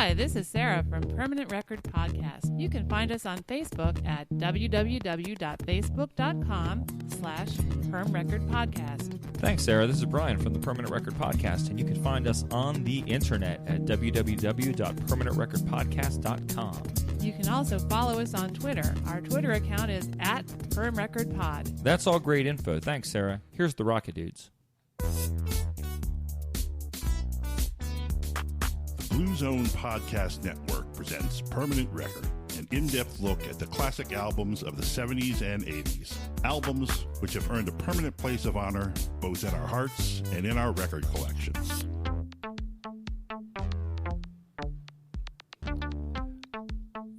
Hi, this is Sarah from Permanent Record Podcast. You can find us on Facebook at www.facebook.com/permrecordpodcast. Thanks, Sarah. This is Brian from the Permanent Record Podcast, and you can find us on the internet at www.permanentrecordpodcast.com. You can also follow us on Twitter. Our Twitter account is at PermRecordPod. That's all great info. Thanks, Sarah. Here's the Rocket Dudes. Blue Zone Podcast Network presents Permanent Record, an in-depth look at the classic albums of the 70s and 80s. Albums which have earned a permanent place of honor both in our hearts and in our record collections.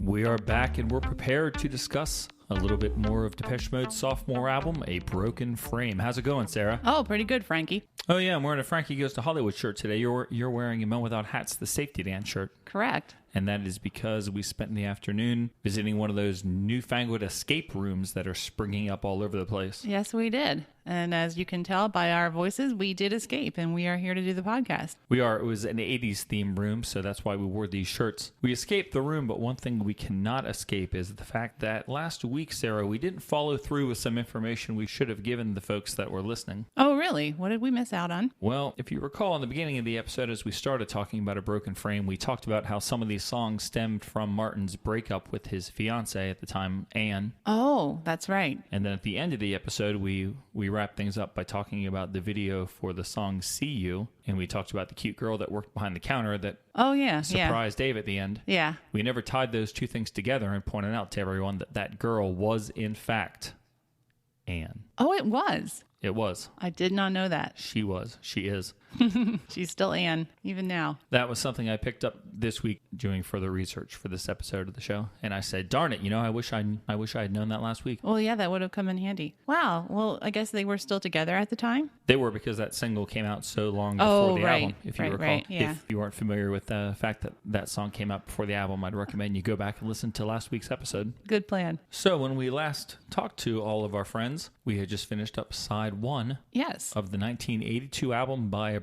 We are back and we're prepared to discuss a little bit more of Depeche Mode's sophomore album, A Broken Frame. How's it going, Sarah? Oh, pretty good, Frankie. Oh, yeah, I'm wearing a Frankie Goes to Hollywood shirt today. You're wearing a Men Without Hats, the Safety Dance shirt. Correct. And that is because we spent the afternoon visiting one of those newfangled escape rooms that are springing up all over the place. Yes, we did. And as you can tell by our voices, we did escape, and we are here to do the podcast. We are. It was an 80s themed room, so that's why we wore these shirts. We escaped the room, but one thing we cannot escape is the fact that last week, Sarah, we didn't follow through with some information we should have given the folks that were listening. Oh, really? What did we miss out on? Well, if you recall, in the beginning of the episode, as we started talking about A Broken Frame, we talked about how some of these songs stemmed from Martin's breakup with his fiancée at the time, Anne. Oh, that's right. And then at the end of the episode, we wrapped things up by talking about the video for the song See You, and we talked about the cute girl that worked behind the counter that surprised Dave at the end. Yeah. We never tied those two things together and pointed out to everyone that that girl was, in fact, Anne. Oh, it was. It was. I did not know that. She was. She is. She's still Anne, even now. That was something I picked up this week doing further research for this episode of the show. And I said, darn it, I wish I had known that last week. Well, yeah, that would have come in handy. Wow. Well, I guess they were still together at the time? They were, because that single came out so long before the album, if you recall. Right, yeah. If you weren't familiar with the fact that that song came out before the album, I'd recommend you go back and listen to last week's episode. Good plan. So when we last talked to all of our friends, we had just finished up side one of the 1982 album by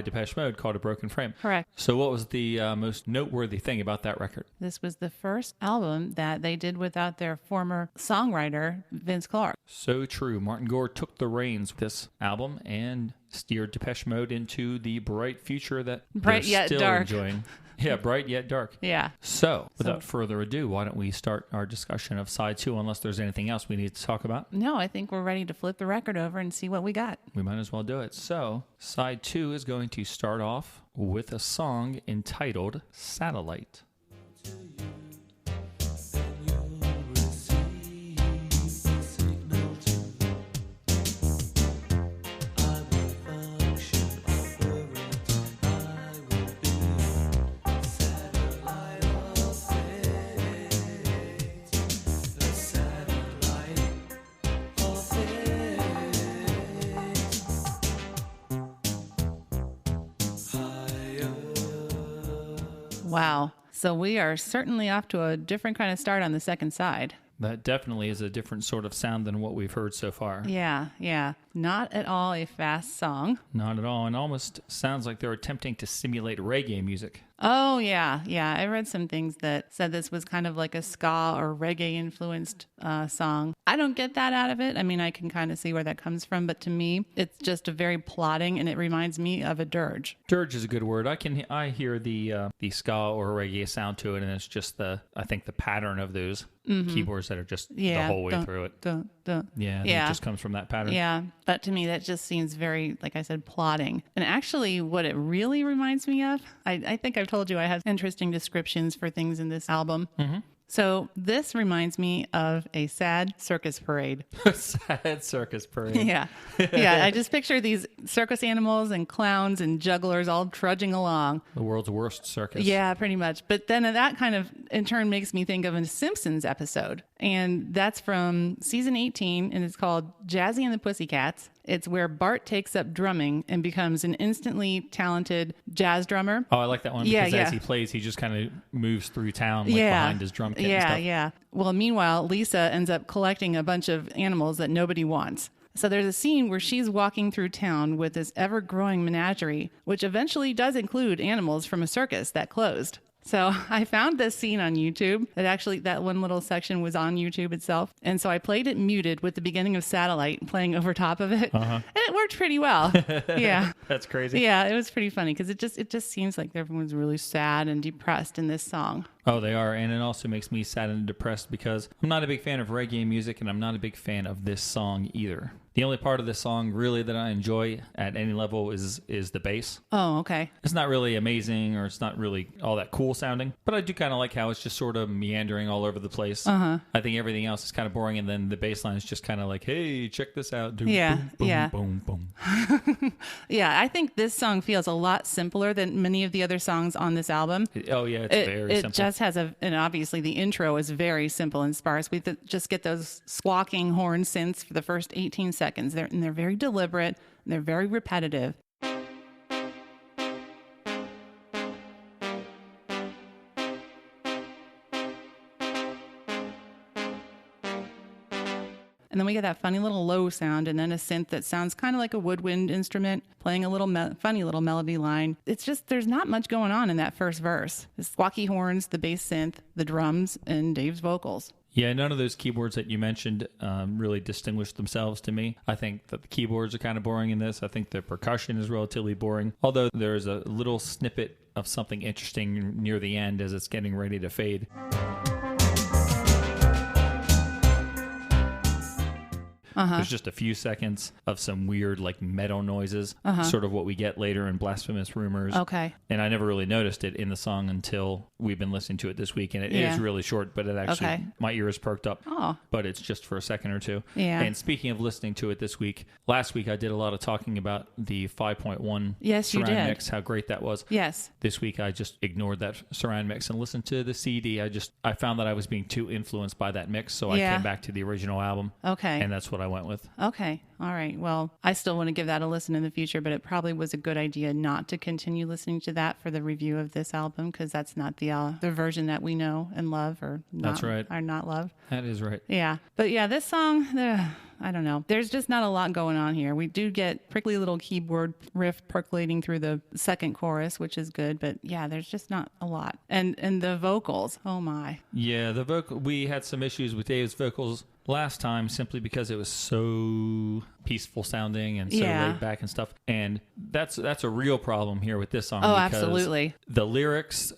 Depeche Mode called A Broken Frame. Correct. So what was the most noteworthy thing about that record? This was the first album that they did without their former songwriter, Vince Clarke. So true. Martin Gore took the reins with this album and steered Depeche Mode into the bright future that they're still enjoying. Yeah, bright yet dark. Yeah. So, without further ado, why don't we start our discussion of side two, unless there's anything else we need to talk about? No, I think we're ready to flip the record over and see what we got. We might as well do it. So, side two is going to start off with a song entitled Satellite. Wow. So we are certainly off to a different kind of start on the second side. That definitely is a different sort of sound than what we've heard so far. Yeah. Not at all a fast song. Not at all. And almost sounds like they're attempting to simulate reggae music. Oh, yeah. I read some things that said this was kind of like a ska or reggae influenced song. I don't get that out of it. I mean, I can kind of see where that comes from, but to me, it's just a very plodding, and it reminds me of a dirge. Dirge is a good word. I hear the ska or reggae sound to it, and it's just the pattern of those keyboards that are just the whole way through it. It just comes from that pattern. Yeah, but to me, that just seems very, like I said, plodding. And actually, what it really reminds me of, I think I've told you I have interesting descriptions for things in this album. Mm-hmm. So this reminds me of a sad circus parade. Sad circus parade. Yeah. I just picture these circus animals and clowns and jugglers all trudging along. The world's worst circus. Yeah, pretty much. But then that kind of, in turn, makes me think of a Simpsons episode. And that's from season 18, and it's called Jazzy and the Pussycats. It's where Bart takes up drumming and becomes an instantly talented jazz drummer. Oh, I like that one because as he plays, he just kind of moves through town behind his drum kit and stuff. Yeah. Well, meanwhile, Lisa ends up collecting a bunch of animals that nobody wants. So there's a scene where she's walking through town with this ever-growing menagerie, which eventually does include animals from a circus that closed. So I found this scene on YouTube. That one little section was on YouTube itself. And so I played it muted with the beginning of Satellite playing over top of it. And it worked pretty well. Yeah. That's crazy. Yeah, it was pretty funny because it just seems like everyone's really sad and depressed in this song. Oh, they are. And it also makes me sad and depressed because I'm not a big fan of reggae music and I'm not a big fan of this song either. The only part of this song really that I enjoy at any level is the bass. Oh, okay. It's not really amazing or it's not really all that cool sounding, but I do kind of like how it's just sort of meandering all over the place. I think everything else is kind of boring, and then the bass line is just kind of like, hey, check this out. Boom, boom, boom, boom. Yeah, I think this song feels a lot simpler than many of the other songs on this album. Oh, yeah, it's very simple. It just has and obviously the intro is very simple and sparse. We just get those squawking horn synths for the first 18 seconds. They're very deliberate. And they're very repetitive. And then we get that funny little low sound and then a synth that sounds kind of like a woodwind instrument playing a little funny little melody line. It's just, there's not much going on in that first verse. The squawky horns, the bass synth, the drums, and Dave's vocals. Yeah, none of those keyboards that you mentioned really distinguish themselves to me. I think that the keyboards are kind of boring in this. I think the percussion is relatively boring, although there's a little snippet of something interesting near the end as it's getting ready to fade. There's just a few seconds of some weird like metal noises, sort of what we get later in Blasphemous Rumors. Okay. And I never really noticed it in the song until we've been listening to it this week, and it is really short, but it actually, my ears perked up. Oh. But it's just for a second or two. Yeah. And speaking of listening to it this week, last week I did a lot of talking about the 5.1 yes, you surround did. mix, how great that was. Yes. This week I just ignored that surround mix and listened to the CD. I found that I was being too influenced by that mix, so I came back to the original album. Okay. And that's what I went with. Okay. All right. Well, I still want to give that a listen in the future, but it probably was a good idea not to continue listening to that for the review of this album, because that's not the version that we know and love, or not, that's right. or not love. That is right. Yeah. But yeah, this song, I don't know. There's just not a lot going on here. We do get prickly little keyboard riff percolating through the second chorus, which is good, but yeah, there's just not a lot. And the vocals, oh my. Yeah, we had some issues with Dave's vocals last time simply because it was so peaceful sounding and so laid back and stuff. And that's a real problem here with this song. Oh, because absolutely. The lyrics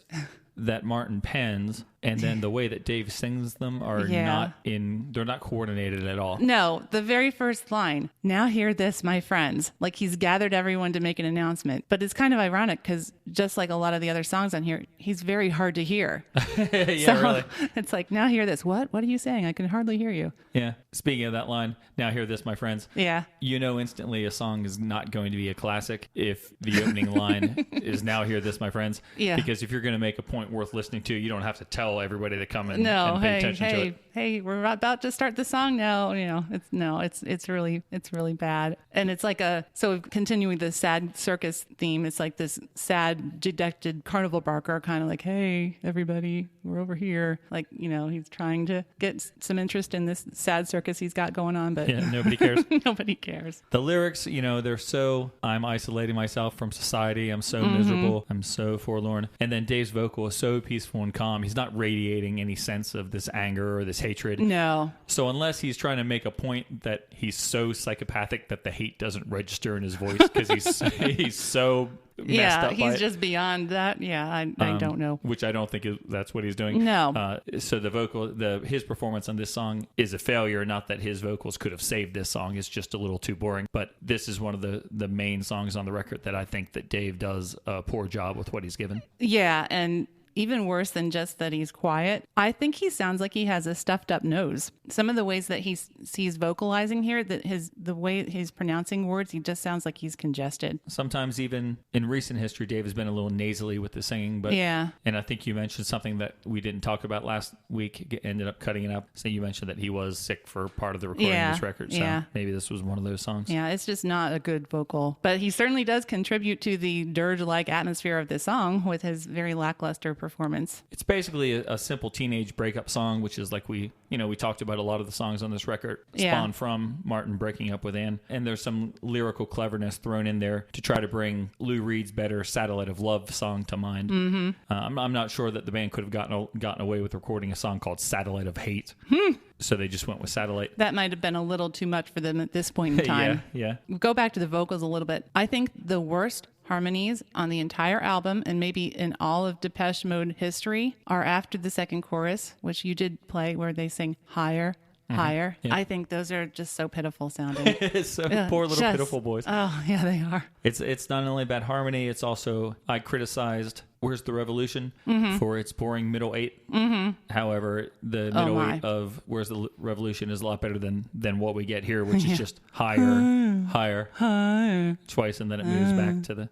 that Martin pens and then the way that Dave sings them are they're not coordinated at all. No, the very first line, "Now hear this, my friends," like he's gathered everyone to make an announcement. But it's kind of ironic because just like a lot of the other songs on here, he's very hard to hear. Yeah, really. It's like, "Now hear this." What are you saying? I can hardly hear you. Yeah. Speaking of that line, "Now hear this, my friends." Yeah. You know instantly a song is not going to be a classic if the opening line is "Now hear this, my friends." Yeah. Because if you're going to make a point worth listening to, you don't have to tell everybody to come and pay attention to it. Hey, we're about to start the song now. It's really bad. And it's like so continuing the sad circus theme, it's like this sad, dejected carnival barker, kind of like, "Hey, everybody, we're over here." Like, he's trying to get some interest in this sad circus he's got going on, but nobody cares. Nobody cares. The lyrics, they're so, "I'm isolating myself from society. I'm so miserable. I'm so forlorn." And then Dave's vocal is so peaceful and calm. He's not radiating any sense of this anger or this hatred. No. So unless he's trying to make a point that he's so psychopathic that the hate doesn't register in his voice because he's so messed up he's by just beyond that. Yeah, I don't know. Which I don't think that's what he's doing. No. So his performance on this song is a failure. Not that his vocals could have saved this song. It's just a little too boring. But this is one of the main songs on the record that I think that Dave does a poor job with what he's given. Yeah, and even worse than just that he's quiet, I think he sounds like he has a stuffed up nose. Some of the ways that he's vocalizing here, that the way he's pronouncing words, he just sounds like he's congested. Sometimes even in recent history, Dave has been a little nasally with the singing. But yeah. And I think you mentioned something that we didn't talk about last week, ended up cutting it up. So you mentioned that he was sick for part of the recording of this record. So maybe this was one of those songs. Yeah, it's just not a good vocal. But he certainly does contribute to the dirge-like atmosphere of this song with his very lackluster performance. It's basically a simple teenage breakup song, which is like we talked about a lot of the songs on this record spawned from Martin breaking up with Ann. And there's some lyrical cleverness thrown in there to try to bring Lou Reed's better Satellite of Love song to mind. Mm-hmm. I'm not sure that the band could have gotten away with recording a song called Satellite of Hate. So they just went with Satellite. That might have been a little too much for them at this point in time. Yeah. Go back to the vocals a little bit. I think the worst harmonies on the entire album, and maybe in all of Depeche Mode history, are after the second chorus, which you did play, where they sing higher, higher. Yeah. I think those are just so pitiful sounding. Poor little pitiful boys. Oh, yeah, they are. It's not only bad harmony, it's also, I criticized Where's the Revolution for its boring middle eight. However, the middle eight of Where's the Revolution is a lot better than what we get here, which is just higher twice, and then it moves back to the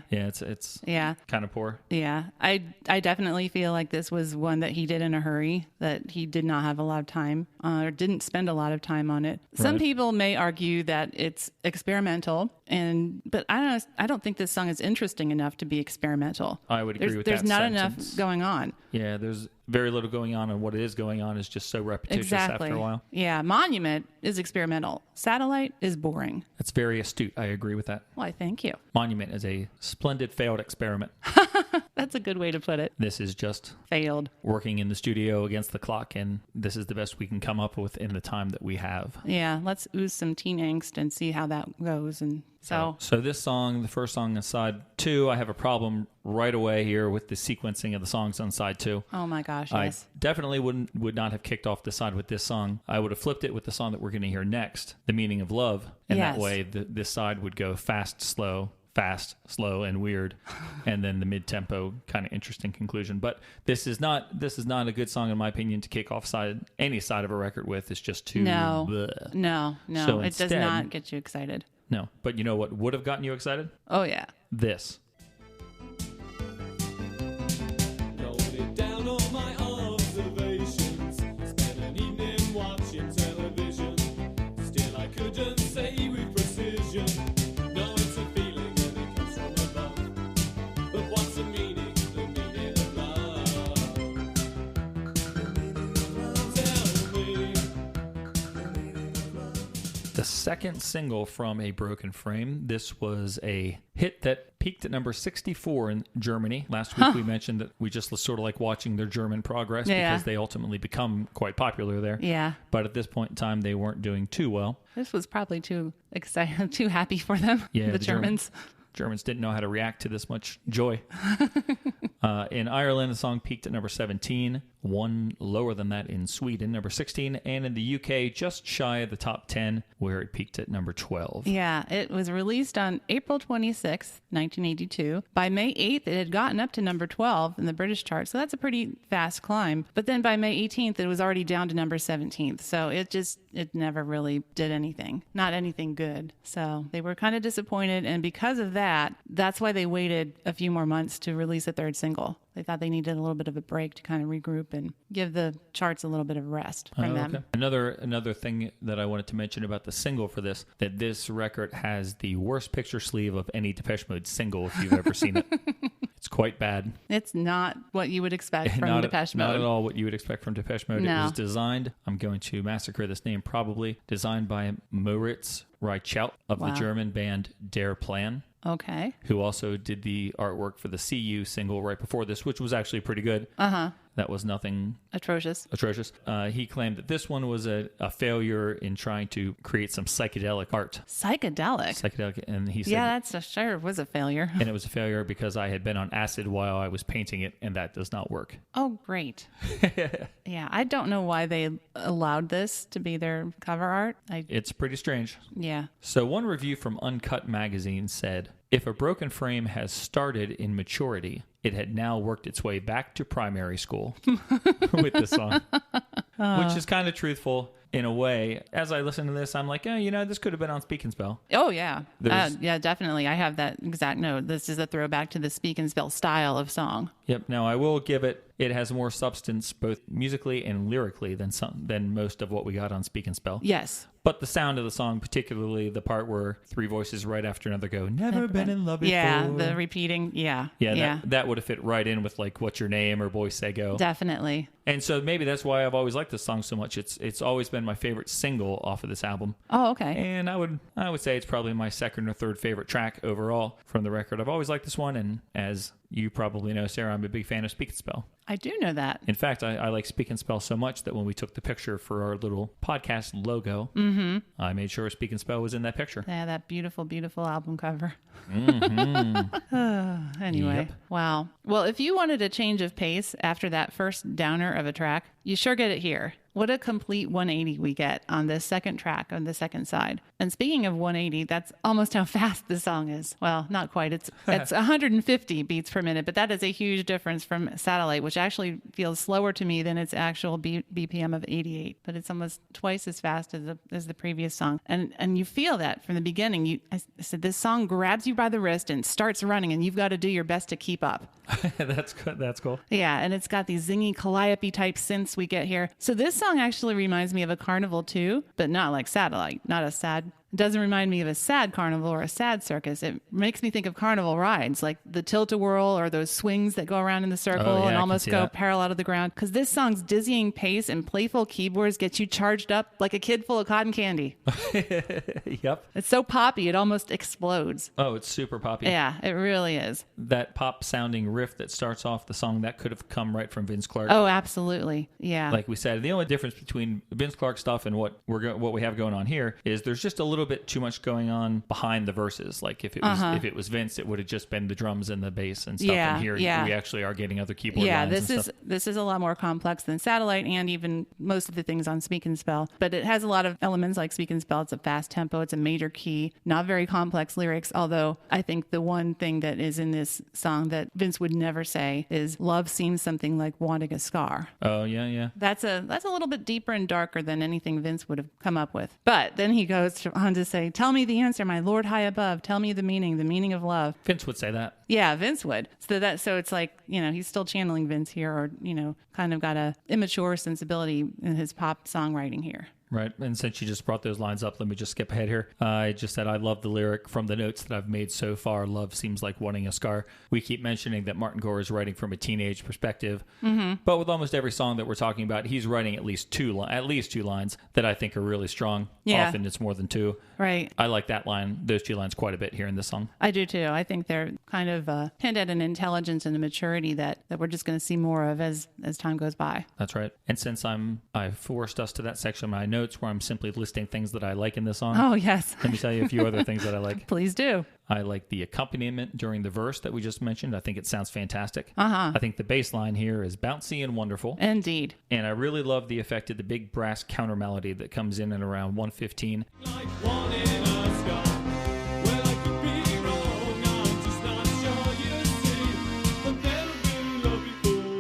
it's kind of poor. Yeah, I definitely feel like this was one that he did in a hurry, that he did not have a lot of time or didn't spend a lot of time on it. Some people may argue that it's experimental, but I don't think this song is interesting enough to be experimental. I would agree with that. There's not sentence. enough going on. Yeah, there's very little going on, and what is going on is just so repetitious after a while. Yeah, Monument is experimental. Satellite is boring. That's very astute. I agree with that. Why, thank you. Monument is a splendid failed experiment. That's a good way to put it. This is just failed. Working in the studio against the clock, and this is the best we can come up with in the time that we have. Yeah, let's ooze some teen angst and see how that goes. And so this song, the first song on side 2, I have a problem right away here with the sequencing of the songs on side 2. Oh my gosh, yes. I definitely would not have kicked off the side with this song. I would have flipped it with the song that we're going to hear next, The Meaning of Love. And that way this side would go fast, slow, and weird, and then the mid-tempo kind of interesting conclusion. But this is not a good song in my opinion to kick off any side of a record with. It's just too no. So it does not get you excited. No, but you know what would have gotten you excited? Oh yeah, this. The second single from A Broken Frame. This was a hit that peaked at number 64 in Germany. Last week we mentioned that we just sort of like watching their German progress because they ultimately become quite popular there. Yeah. But at this point in time, they weren't doing too well. This was probably too exciting, too happy for them. Yeah, the Germans. Germans didn't know how to react to this much joy. In Ireland, the song peaked at number 17, one lower than that in Sweden, number 16, and in the UK, just shy of the top 10, where it peaked at number 12. Yeah, it was released on April 26th, 1982. By May 8th, it had gotten up to number 12 in the British chart, so that's a pretty fast climb. But then by May 18th, it was already down to number 17th, so it never really did anything. Not anything good. So they were kind of disappointed, and because of that, that's why they waited a few more months to release a third single. They thought they needed a little bit of a break to kind of regroup and give the charts a little bit of rest from them. Another thing that I wanted to mention about the single for this, that this record has the worst picture sleeve of any Depeche Mode single if you've ever seen it. It's quite bad. It's not what you would expect from Depeche Mode. Not at all what you would expect from Depeche Mode. No. It was designed, I'm going to massacre this name probably, designed by Moritz Reichelt of the German band Der Plan. Okay. Who also did the artwork for the See You single right before this, which was actually pretty good. Uh-huh. That was nothing... Atrocious. He claimed that this one was a failure in trying to create some psychedelic art. Psychedelic? And he said... Yeah, sure was a failure. And it was a failure because I had been on acid while I was painting it, and that does not work. Oh, great. Yeah, I don't know why they allowed this to be their cover art. It's pretty strange. Yeah. So one review from Uncut Magazine said, if A Broken Frame has started in maturity, it had now worked its way back to primary school with this song, which is kind of truthful in a way. As I listen to this, I'm like, this could have been on Speak and Spell. Oh, yeah. Yeah, definitely. I have that exact note. This is a throwback to the Speak and Spell style of song. Yep. Now, I will give it has more substance both musically and lyrically than most of what we got on Speak and Spell. Yes. But the sound of the song, particularly the part where three voices right after another go, never been in love before. Yeah, the repeating. Yeah. That would have fit right in with like What's Your Name or Boys Say Go. Definitely. And so maybe that's why I've always liked this song so much. It's always been my favorite single off of this album. Oh, okay. And I would say it's probably my second or third favorite track overall from the record. I've always liked this one, and as you probably know, Sarah, I'm a big fan of Speak and Spell. I do know that. In fact, I like Speak and Spell so much that when we took the picture for our little podcast logo, I made sure Speak and Spell was in that picture. Yeah, that beautiful, beautiful album cover. Mm-hmm. Anyway, Yep. Wow. Well, if you wanted a change of pace after that first downer of a track, you sure get it here. What a complete 180 we get on this second track on the second side. And speaking of 180, that's almost how fast the song is. Well, not quite. It's 150 beats per minute, but that is a huge difference from Satellite, which actually feels slower to me than its actual BPM of 88. But it's almost twice as fast as the previous song. And you feel that from the beginning. I said this song grabs you by the wrist and starts running, and you've got to do your best to keep up. That's good. That's cool. Yeah, and it's got these zingy calliope type synths we get here. So this song actually reminds me of a carnival too, but not like Satellite. It doesn't remind me of a sad carnival or a sad circus. It makes me think of carnival rides, like the tilt-a-whirl or those swings that go around in the circle and almost go parallel to the ground. Because this song's dizzying pace and playful keyboards get you charged up like a kid full of cotton candy. Yep. It's so poppy, it almost explodes. Oh, it's super poppy. Yeah, it really is. That pop-sounding riff that starts off the song, that could have come right from Vince Clarke. Oh, absolutely. Yeah. Like we said, the only difference between Vince Clarke stuff and what we have going on here is there's just a little bit too much going on behind the verses. Like if it was Vince, it would have just been the drums and the bass and stuff. And here we actually are getting other keyboard lines. This is a lot more complex than Satellite and even most of the things on Speak and Spell. But it has a lot of elements like Speak and Spell. It's a fast tempo. It's a major key. Not very complex lyrics. Although I think the one thing that is in this song that Vince would never say is love seems something like wanting a scar. Oh yeah. That's a little bit deeper and darker than anything Vince would have come up with. But then he goes on to say, tell me the answer, my Lord high above. Tell me the meaning of love. Vince would say that. Yeah, Vince would. So it's like, he's still channeling Vince here, or, kind of got a immature sensibility in his pop songwriting here. Right. And since you just brought those lines up, let me just skip ahead here. I just said I love the lyric from the notes that I've made so far. Love seems like wanting a scar. We keep mentioning that Martin Gore is writing from a teenage perspective. Mm-hmm. But with almost every song that we're talking about, he's writing at least two lines that I think are really strong. Yeah. Often it's more than two. Right. I like those two lines quite a bit here in this song. I do too. I think they're kind of hint at an intelligence and a maturity that we're just going to see more of as time goes by. That's right. And since I forced us to that section of my notes where I'm simply listing things that I like in this song. Oh, yes. Let me tell you a few other things that I like. Please do. I like the accompaniment during the verse that we just mentioned. I think it sounds fantastic. Uh-huh. I think the bass line here is bouncy and wonderful. Indeed. And I really love the effect of the big brass counter melody that comes in at around 1:15. Like wanting a scar. Well, I could be wrong. I'm just not sure you see. I've never been loved before.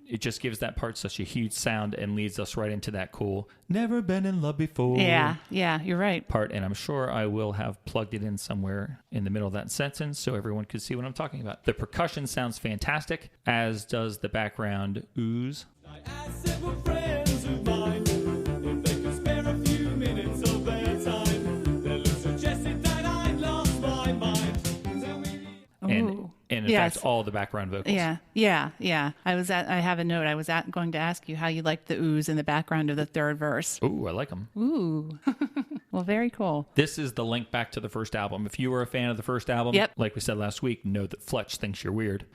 It just gives that part such a huge sound and leads us right into that cool never been in love before. Yeah, you're right. Part, and I'm sure I will have plugged it in somewhere in the middle of that sentence so everyone could see what I'm talking about. The percussion sounds fantastic, as does the background ooze. I asked several friends of mine if they could spare a few minutes of their time. They suggested that I'd lost my mind. And in fact, all the background vocals. Yeah. I have a note. I was going to ask you how you liked the ooze in the background of the third verse. Ooh, I like them. Ooh. Well, very cool. This is the link back to the first album. If you were a fan of the first album, like we said last week, know that Fletch thinks you're weird.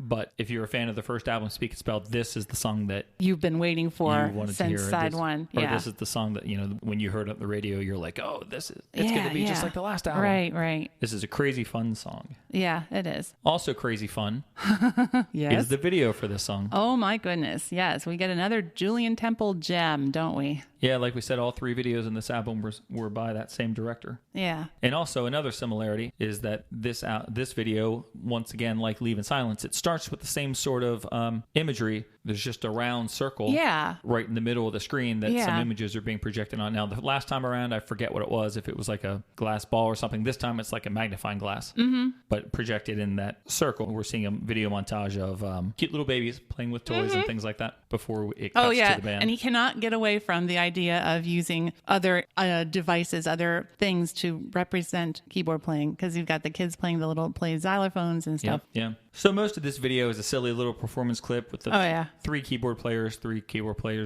But if you're a fan of the first album, Speak and Spell, this is the song that you've been waiting for since side this, one. Or this is the song that, when you heard it on the radio, you're like, oh, it's going to be just like the last album. Right. This is a crazy fun song. Yeah, it is. Also crazy fun yes. is the video for this song. Oh, my goodness. Yes, we get another Julien Temple gem, don't we? Yeah, like we said, all three videos in this album were by that same director. Yeah. And also another similarity is that this video, once again, like Leave in Silence, it starts with the same sort of imagery. There's just a round circle right in the middle of the screen that some images are being projected on. Now, the last time around, I forget what it was, if it was like a glass ball or something. This time, it's like a magnifying glass. Mm-hmm. But but projected in that circle. We're seeing a video montage of cute little babies playing with toys and things like that before it cuts to the band. And he cannot get away from the idea of using other devices, other things to represent keyboard playing, because you've got the kids playing the little play xylophones and stuff. Yeah. So most of this video is a silly little performance clip with the three keyboard players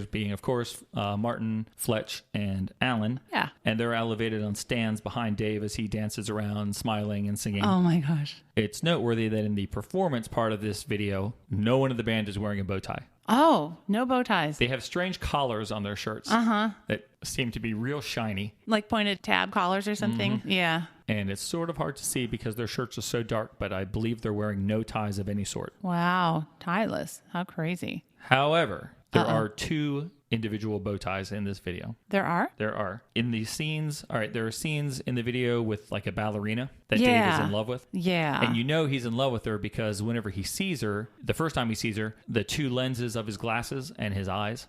being, of course, Martin, Fletch, and Alan. Yeah. And they're elevated on stands behind Dave as he dances around, smiling and singing. Oh my gosh. It's noteworthy that in the performance part of this video, no one in the band is wearing a bow tie. Oh, no bow ties. They have strange collars on their shirts that seem to be real shiny. Like pointed tab collars or something? Yeah. And it's sort of hard to see because their shirts are so dark, but I believe they're wearing no ties of any sort. Wow. Tieless. How crazy. However, there are two individual bow ties in this video. There are? There are. In the scenes, there are scenes in the video with like a ballerina that Dave is in love with. Yeah. And you know he's in love with her because whenever he sees her, the first time he sees her, the two lenses of his glasses and his eyes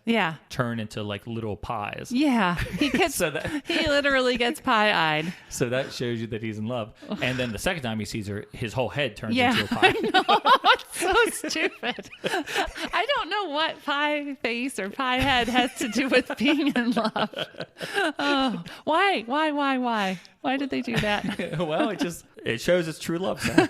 turn into like little pies. Yeah. He gets he literally gets pie-eyed. So that shows you that he's in love. And then the second time he sees her, his whole head turns into a pie. I know. It's so stupid. I don't know what pie face or pie head has to do with being in love. Oh, why? Why did they do that? Well, it shows its true love. So.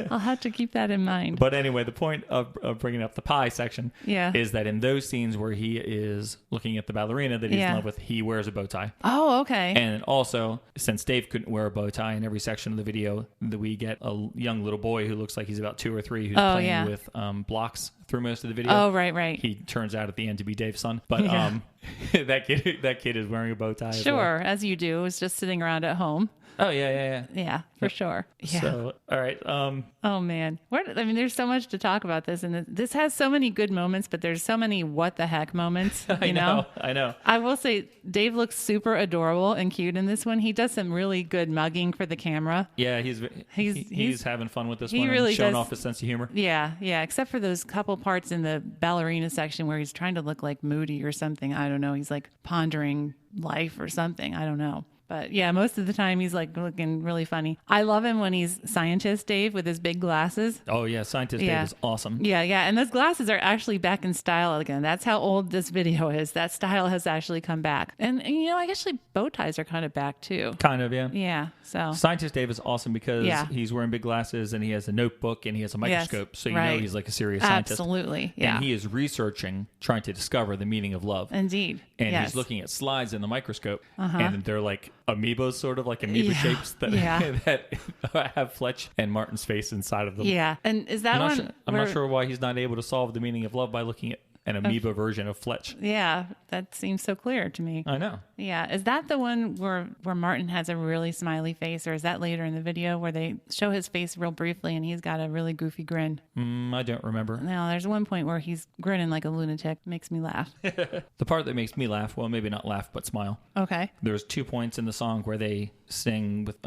I'll have to keep that in mind. But anyway, the point of bringing up the pie section is that in those scenes where he is looking at the ballerina that he's in love with, he wears a bow tie. Oh, okay. And also, since Dave couldn't wear a bow tie in every section of the video, we get a young little boy who looks like he's about 2 or 3 who's playing with blocks through most of the video. Oh, right. He turns out at the end to be Dave's son. But that kid is wearing a bow tie. Sure, as you do. Is just sitting around at home. Oh, yeah. Yeah, for sure. Yeah. So, all right. Oh, man. There's so much to talk about this. And this has so many good moments, but there's so many what the heck moments. I know. I will say Dave looks super adorable and cute in this one. He does some really good mugging for the camera. Yeah, he's having fun with this one. He really showing does. Off his sense of humor. Yeah. Except for those couple parts in the ballerina section where he's trying to look like moody or something. I don't know. He's like pondering life or something. I don't know. But yeah, most of the time he's like looking really funny. I love him when he's Scientist Dave with his big glasses. Oh yeah, Scientist Dave is awesome. Yeah. And those glasses are actually back in style again. That's how old this video is. That style has actually come back. And actually bow ties are kind of back too. Kind of, yeah. Yeah. So Scientist Dave is awesome because he's wearing big glasses and he has a notebook and he has a microscope. So you know he's like a serious scientist. Absolutely. Yeah. And he is researching, trying to discover the meaning of love. Indeed. And he's looking at slides in the microscope and they're like amoebas, sort of like amoeba shapes that have Fletch and Martin's face inside of them. Yeah. And is that I'm not sure why he's not able to solve the meaning of love by looking at an amoeba version of Fletch. Yeah, that seems so clear to me. I know. Yeah. Is that the one where Martin has a really smiley face, or is that later in the video where they show his face real briefly and he's got a really goofy grin? I don't remember. No, there's one point where he's grinning like a lunatic. Makes me laugh. The part that makes me laugh, well, maybe not laugh, but smile. Okay. There's 2 points in the song where they sing with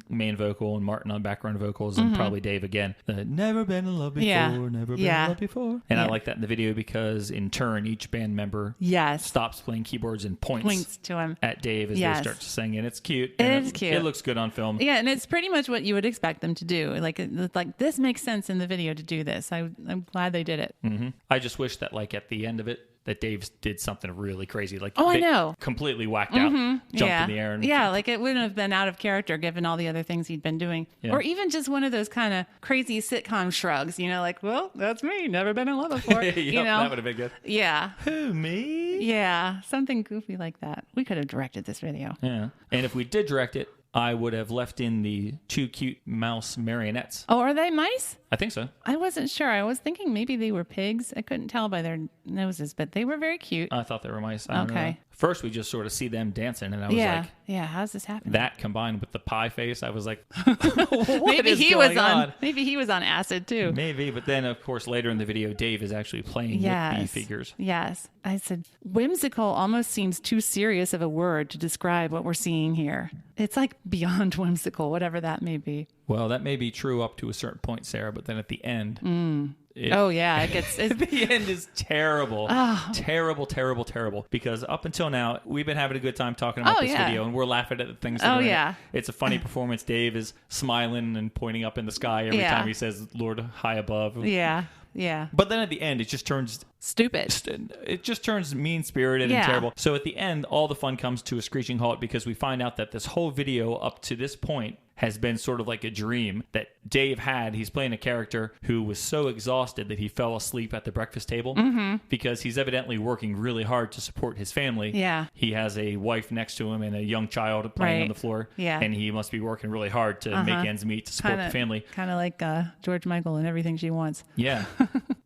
main vocal and Martin on background vocals and probably Dave again. Never been in love before, never been in love before. And I like that in the video because in turn, each band member stops playing keyboards and points to him at Dave as they start to sing. And it's cute. It is cute. It looks good on film. Yeah, and it's pretty much what you would expect them to do. Like this makes sense in the video to do this. I'm glad they did it. Mm-hmm. I just wish that like at the end of it, that Dave did something really crazy. Like, I know. Completely whacked out, jumped in the air. And like it wouldn't have been out of character given all the other things he'd been doing. Yeah. Or even just one of those kind of crazy sitcom shrugs, like, well, that's me. Never been in love before. That would have been good. Yeah. Who, me? Yeah. Something goofy like that. We could have directed this video. Yeah. And if we did direct it, I would have left in the 2 cute mouse marionettes. Oh, are they mice? I think so. I wasn't sure. I was thinking maybe they were pigs. I couldn't tell by their noses, but they were very cute. I thought they were mice. I don't know. First, we just sort of see them dancing, and I was like, yeah, how's this happening? That combined with the pie face, I was like, maybe he was on acid too. Maybe, but then, of course, later in the video, Dave is actually playing with the figures. Yes. I said, whimsical almost seems too serious of a word to describe what we're seeing here. It's like beyond whimsical, whatever that may be. Well, that may be true up to a certain point, Sarah, but then at the end... it gets... the end is terrible. Terrible, terrible, terrible. Because up until now, we've been having a good time talking about this video, and we're laughing at the things that are in it. It's a funny performance. Dave is smiling and pointing up in the sky every time he says, Lord, high above. Yeah. But then at the end, it just turns... stupid. It just turns mean-spirited and terrible. So at the end, all the fun comes to a screeching halt because we find out that this whole video up to this point has been sort of like a dream that Dave had. He's playing a character who was so exhausted that he fell asleep at the breakfast table because he's evidently working really hard to support his family. Yeah. He has a wife next to him and a young child playing on the floor. Yeah. And he must be working really hard to make ends meet to support the family. Kind of like George Michael and Everything She Wants. Yeah.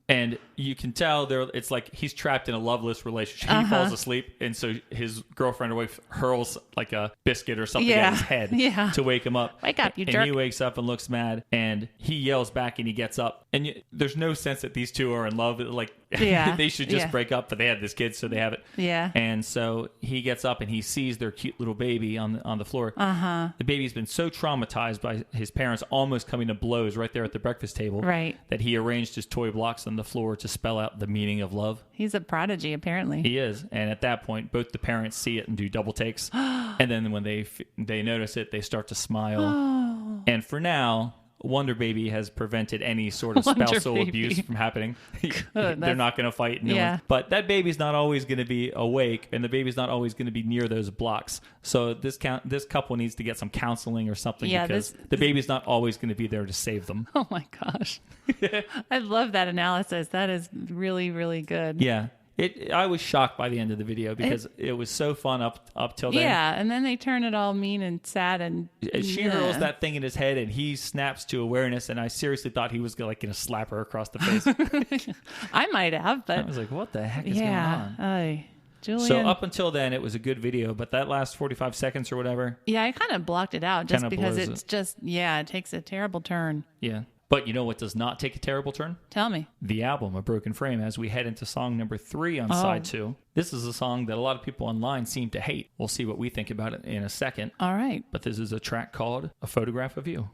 And you can tell it's like he's trapped in a loveless relationship. He falls asleep, and so his girlfriend or wife hurls like a biscuit or something at his head to wake him up. Wake up, you jerk. And he wakes up and looks mad, and he yells back, and he gets up. And there's no sense that these two are in love. Like, they should just break up, but they had this kid, so they have it. Yeah. And so he gets up, and he sees their cute little baby on the floor. The baby's been so traumatized by his parents almost coming to blows right there at the breakfast table that he arranged his toy blocks on the floor to spell out the meaning of love. He's a prodigy, apparently. He is. And at that point, both the parents see it and do double takes. And then when they notice it, they start to smile. And for now, Wonder Baby has prevented any sort of spousal abuse from happening. They're not going to fight. But that baby's not always going to be awake, and the baby's not always going to be near those blocks. So this couple needs to get some counseling or something because the baby's not always going to be there to save them. Oh my gosh. I love that analysis. That is really, really good. Yeah. I was shocked by the end of the video because it was so fun up till then. Yeah, and then they turn it all mean and sad and... She hurls that thing in his head and he snaps to awareness, and I seriously thought he was going to slap her across the face. I might have, but... I was like, what the heck is going on? Julian. So up until then, it was a good video, but that last 45 seconds or whatever... Yeah, I kind of blocked it out just because it's just... Yeah, it takes a terrible turn. Yeah. But you know what does not take a terrible turn? Tell me. The album, A Broken Frame, as we head into song number 3 on side 2. This is a song that a lot of people online seem to hate. We'll see what we think about it in a second. All right. But this is a track called A Photograph of You.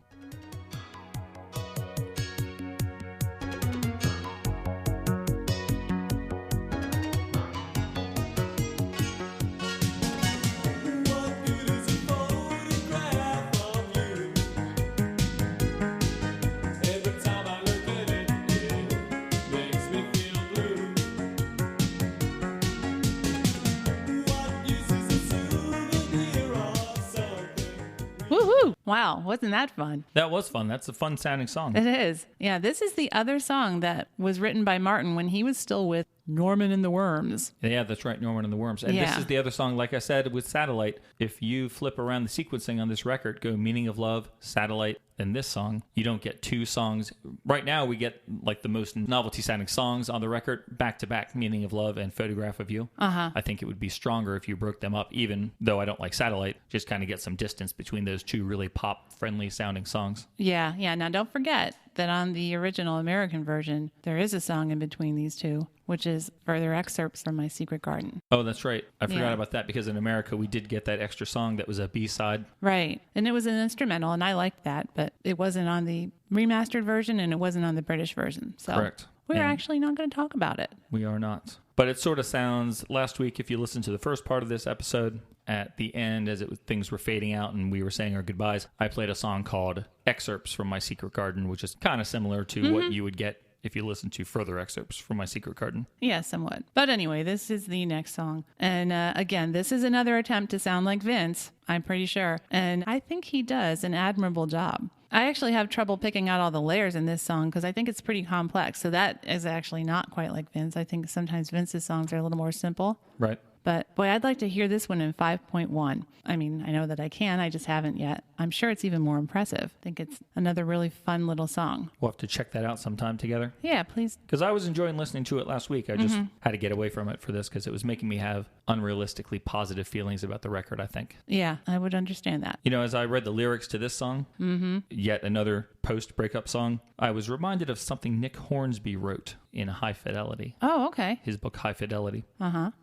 Wow, wasn't that fun? That was fun. That's a fun sounding song. It is. Yeah, this is the other song that was written by Martin when he was still with Norman and the Worms. Yeah, that's right, Norman and the Worms. And this is the other song, like I said, with Satellite. If you flip around the sequencing on this record, go Meaning of Love, Satellite, and this song, you don't get 2 songs. Right now, we get like the most novelty sounding songs on the record, back to back, Meaning of Love and Photograph of You. I think it would be stronger if you broke them up, even though I don't like Satellite, just kind of get some distance between those 2 really pop-friendly sounding songs. Yeah. Now, don't forget that on the original American version, there is a song in between these 2, which is further excerpts from My Secret Garden. Oh, that's right. I forgot about that because in America, we did get that extra song that was a B-side. Right. And it was an instrumental, and I liked that, but it wasn't on the remastered version, and it wasn't on the British version. So correct. We're actually not going to talk about it. We are not. But it sort of sounds, last week, if you listened to the first part of this episode, at the end, as things were fading out and we were saying our goodbyes, I played a song called Excerpts from My Secret Garden, which is kind of similar to what you would get if you listen to further excerpts from My Secret Garden. Yeah, somewhat. But anyway, this is the next song. And again, this is another attempt to sound like Vince, I'm pretty sure. And I think he does an admirable job. I actually have trouble picking out all the layers in this song because I think it's pretty complex. So that is actually not quite like Vince. I think sometimes Vince's songs are a little more simple. Right. But boy, I'd like to hear this one in 5.1. I mean, I know that I can, I just haven't yet. I'm sure it's even more impressive. I think it's another really fun little song. We'll have to check that out sometime together. Yeah, please. Because I was enjoying listening to it last week. I just had to get away from it for this because it was making me have unrealistically positive feelings about the record, I think. Yeah, I would understand that. You know, as I read the lyrics to this song, yet another post-breakup song, I was reminded of something Nick Hornsby wrote in High Fidelity. Oh, okay. His book, High Fidelity.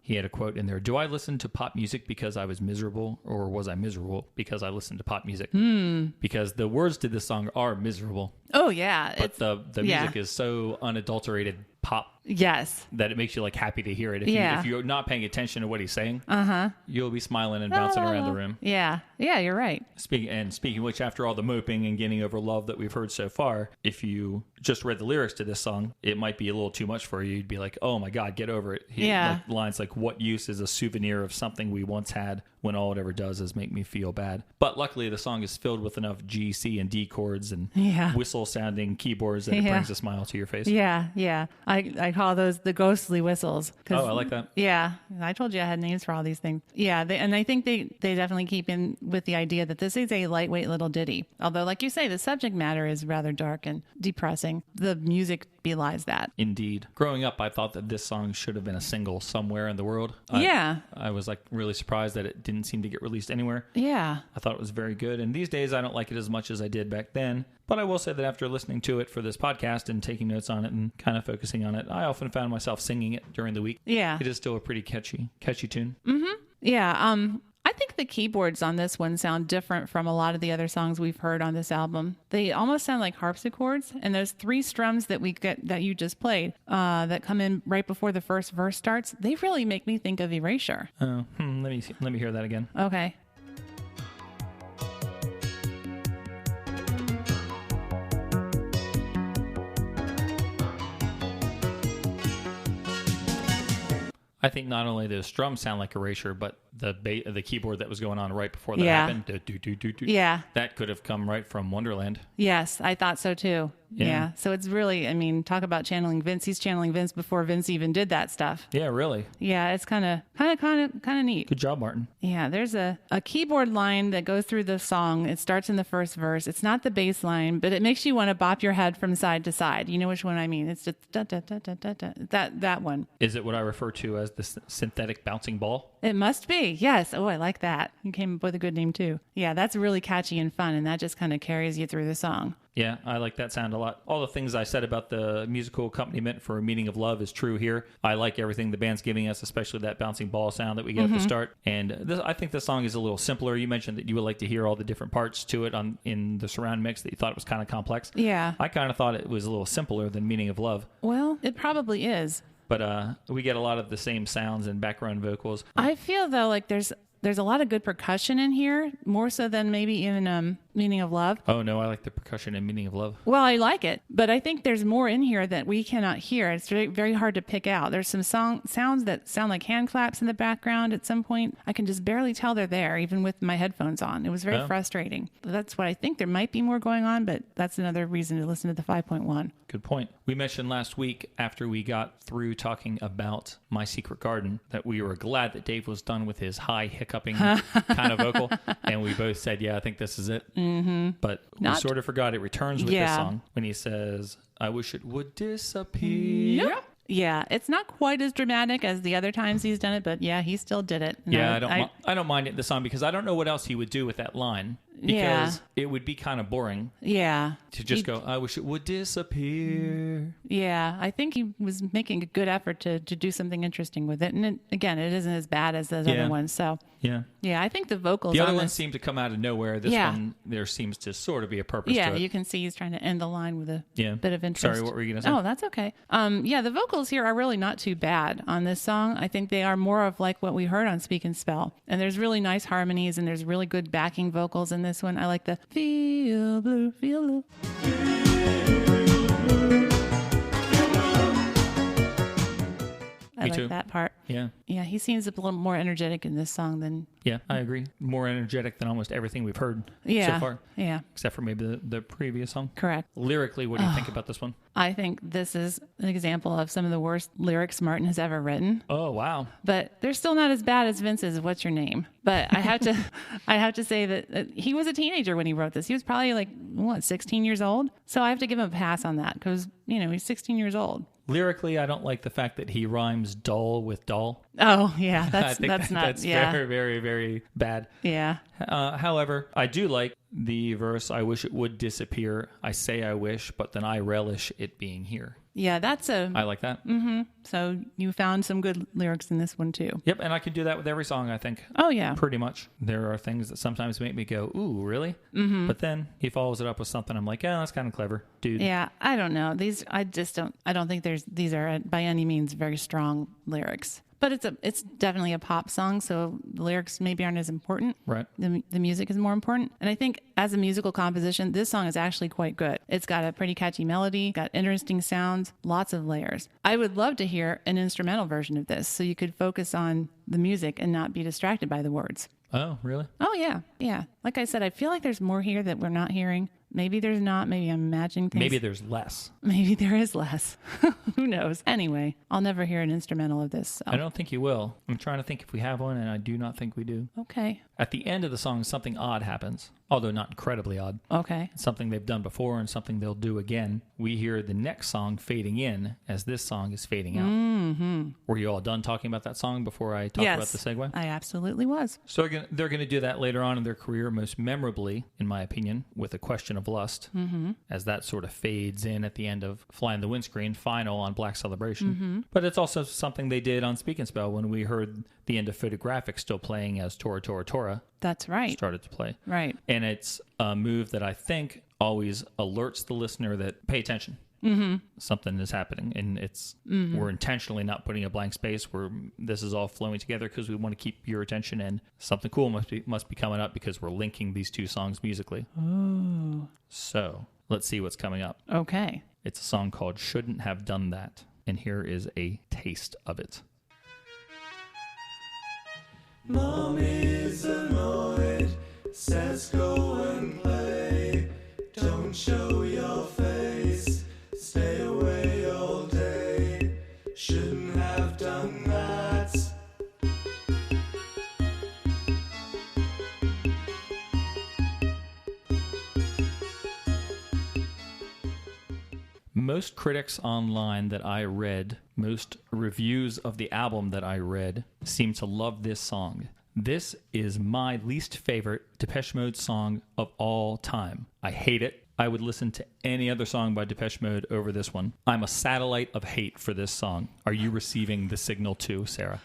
He had a quote in there, "Do I listen to pop music because I was miserable, or was I miserable because I listened to pop music?" it. Because the words to this song are miserable. Oh, yeah. But the music is so unadulterated pop Yes. that it makes you like happy to hear it. If you're not paying attention to what he's saying, you'll be smiling and bouncing around the room. Yeah. Yeah, you're right. Speaking of which, after all the moping and getting over love that we've heard so far, if you just read the lyrics to this song, it might be a little too much for you. You'd be like, oh my God, get over it. Like lines like, what use is a souvenir of something we once had when all it ever does is make me feel bad? But luckily the song is filled with enough G, C, and D chords and whistle sounding keyboards that it brings a smile to your face. Yeah, yeah. I call those the ghostly whistles. Oh, I like that. Yeah. I told you I had names for all these things. Yeah. And I think they definitely keep in with the idea that this is a lightweight little ditty. Although, like you say, the subject matter is rather dark and depressing. The music belies that. Indeed. Growing up, I thought that this song should have been a single somewhere in the world. I was like really surprised that it didn't seem to get released anywhere. Yeah. I thought it was very good. And these days, I don't like it as much as I did back then. But I will say that after listening to it for this podcast and taking notes on it and kind of focusing on it, I often found myself singing it during the week. Yeah. It is still a pretty catchy tune. Mm-hmm. Yeah. I think the keyboards on this one sound different from a lot of the other songs we've heard on this album. They almost sound like harpsichords, and those 3 strums that you just played that come in right before the first verse starts, they really make me think of Erasure. Oh, let me hear that again. Okay. I think not only the strums sound like Erasure, but the keyboard that was going on right before that happened, that could have come right from Wonderland. Yes, I thought so too. Yeah. So it's really, I mean, talk about channeling Vince. He's channeling Vince before Vince even did that stuff. Yeah, really. Yeah, it's kind of neat. Good job, Martin. Yeah, there's a keyboard line that goes through the song. It starts in the first verse. It's not the bass line, but it makes you want to bop your head from side to side. You know which one I mean? It's just da da da da da da. That one. Is it what I refer to as the synthetic bouncing ball? It must be. Yes. Oh, I like that. You came up with a good name too. Yeah, that's really catchy and fun, and that just kind of carries you through the song. Yeah, I like that sound a lot. All the things I said about the musical accompaniment for Meaning of Love is true here. I like everything the band's giving us, especially that bouncing ball sound that we get at the start. And I think the song is a little simpler. You mentioned that you would like to hear all the different parts to it in the surround mix, that you thought it was kind of complex. Yeah. I kind of thought it was a little simpler than Meaning of Love. Well, it probably is. But we get a lot of the same sounds and background vocals. I feel, though, like there's a lot of good percussion in here, more so than maybe even Meaning of Love. Oh, no, I like the percussion in Meaning of Love. Well, I like it, but I think there's more in here that we cannot hear. It's very, very hard to pick out. There's some sounds that sound like hand claps in the background at some point. I can just barely tell they're there, even with my headphones on. It was very frustrating. That's what I think. There might be more going on, but that's another reason to listen to the 5.1. Good point. We mentioned last week, after we got through talking about My Secret Garden, that we were glad that Dave was done with his high hiccuping kind of vocal. And we both said, yeah, I think this is it. Mm-hmm. But we sort of forgot it returns with this song when he says, I wish it would disappear. Yep. Yeah, it's not quite as dramatic as the other times he's done it, but yeah, he still did it. Yeah, I don't mind it this song because I don't know what else he would do with that line. Because it would be kind of boring. Yeah. To just go, I wish it would disappear. Yeah, I think he was making a good effort to do something interesting with it. And again, it isn't as bad as those other ones. So yeah, I think the vocals. The other ones seem to come out of nowhere. This one, there seems to sort of be a purpose to it. Yeah, you can see he's trying to end the line with a bit of interest. Sorry, what were you going to say? Oh, that's okay. Yeah, the vocals here are really not too bad on this song. I think they are more of like what we heard on Speak and Spell. And there's really nice harmonies and there's really good backing vocals in this one. I like the feel blue, feel blue. I like that part. Yeah. Yeah, he seems a little more energetic in this song than... Yeah, I agree. More energetic than almost everything we've heard so far. Yeah. Except for maybe the previous song. Correct. Lyrically, what do you think about this one? I think this is an example of some of the worst lyrics Martin has ever written. Oh, wow. But they're still not as bad as Vince's What's Your Name? But I have to say that he was a teenager when he wrote this. He was probably 16 years old? So I have to give him a pass on that because, he's 16 years old. Lyrically, I don't like the fact that he rhymes dull with dull. Oh, yeah. That's very, very, very bad. Yeah. However, I do like the verse, I wish it would disappear. I say I wish, but then I relish it being here. Yeah, that's I like that. so you found some good lyrics in this one too. Yep, and I can do that with every song, I think. Oh yeah. Pretty much. There are things that sometimes make me go, ooh, really? But then he follows it up with something I'm like, yeah, that's kind of clever, dude. Yeah, I don't know. I don't think these are by any means very strong lyrics. But it's definitely a pop song, so the lyrics maybe aren't as important. Right. The music is more important. And I think as a musical composition, this song is actually quite good. It's got a pretty catchy melody, got interesting sounds, lots of layers. I would love to hear an instrumental version of this so you could focus on the music and not be distracted by the words. Oh, really? Oh, yeah. Yeah. Like I said, I feel like there's more here that we're not hearing. Maybe there's not. Maybe I'm imagining things. Maybe there's less. Maybe there is less. Who knows? Anyway, I'll never hear an instrumental of this. So. I don't think you will. I'm trying to think if we have one, and I do not think we do. Okay. At the end of the song, something odd happens, although not incredibly odd. Okay. Something they've done before and something they'll do again. We hear the next song fading in as this song is fading out. Mm-hmm. Were you all done talking about that song before I talked about the segue? I absolutely was. So they're going to do that later on in their career, most memorably, in my opinion, with A Question of Lust, as that sort of fades in at the end of Fly in the Windscreen, final on Black Celebration. But it's also something they did on Speak and Spell when we heard the end of Photographic still playing as Tora Tora Tora. That's right. Started to play. Right. And it's a move that I think always alerts the listener that pay attention. Something is happening, and it's we're intentionally not putting a blank space where this is all flowing together because we want to keep your attention, and something cool must be coming up because we're linking these two songs musically. Oh. So let's see what's coming up. Okay. It's a song called Shouldn't Have Done That, and here is a taste of it. Mommy's annoyed, says go and play, don't show your face, stay away all day, shouldn't have done that. Most critics online that I read, most reviews of the album that I read, seem to love this song. This is my least favorite Depeche Mode song of all time. I hate it. I would listen to any other song by Depeche Mode over this one. I'm a satellite of hate for this song. Are you receiving the signal too, Sarah?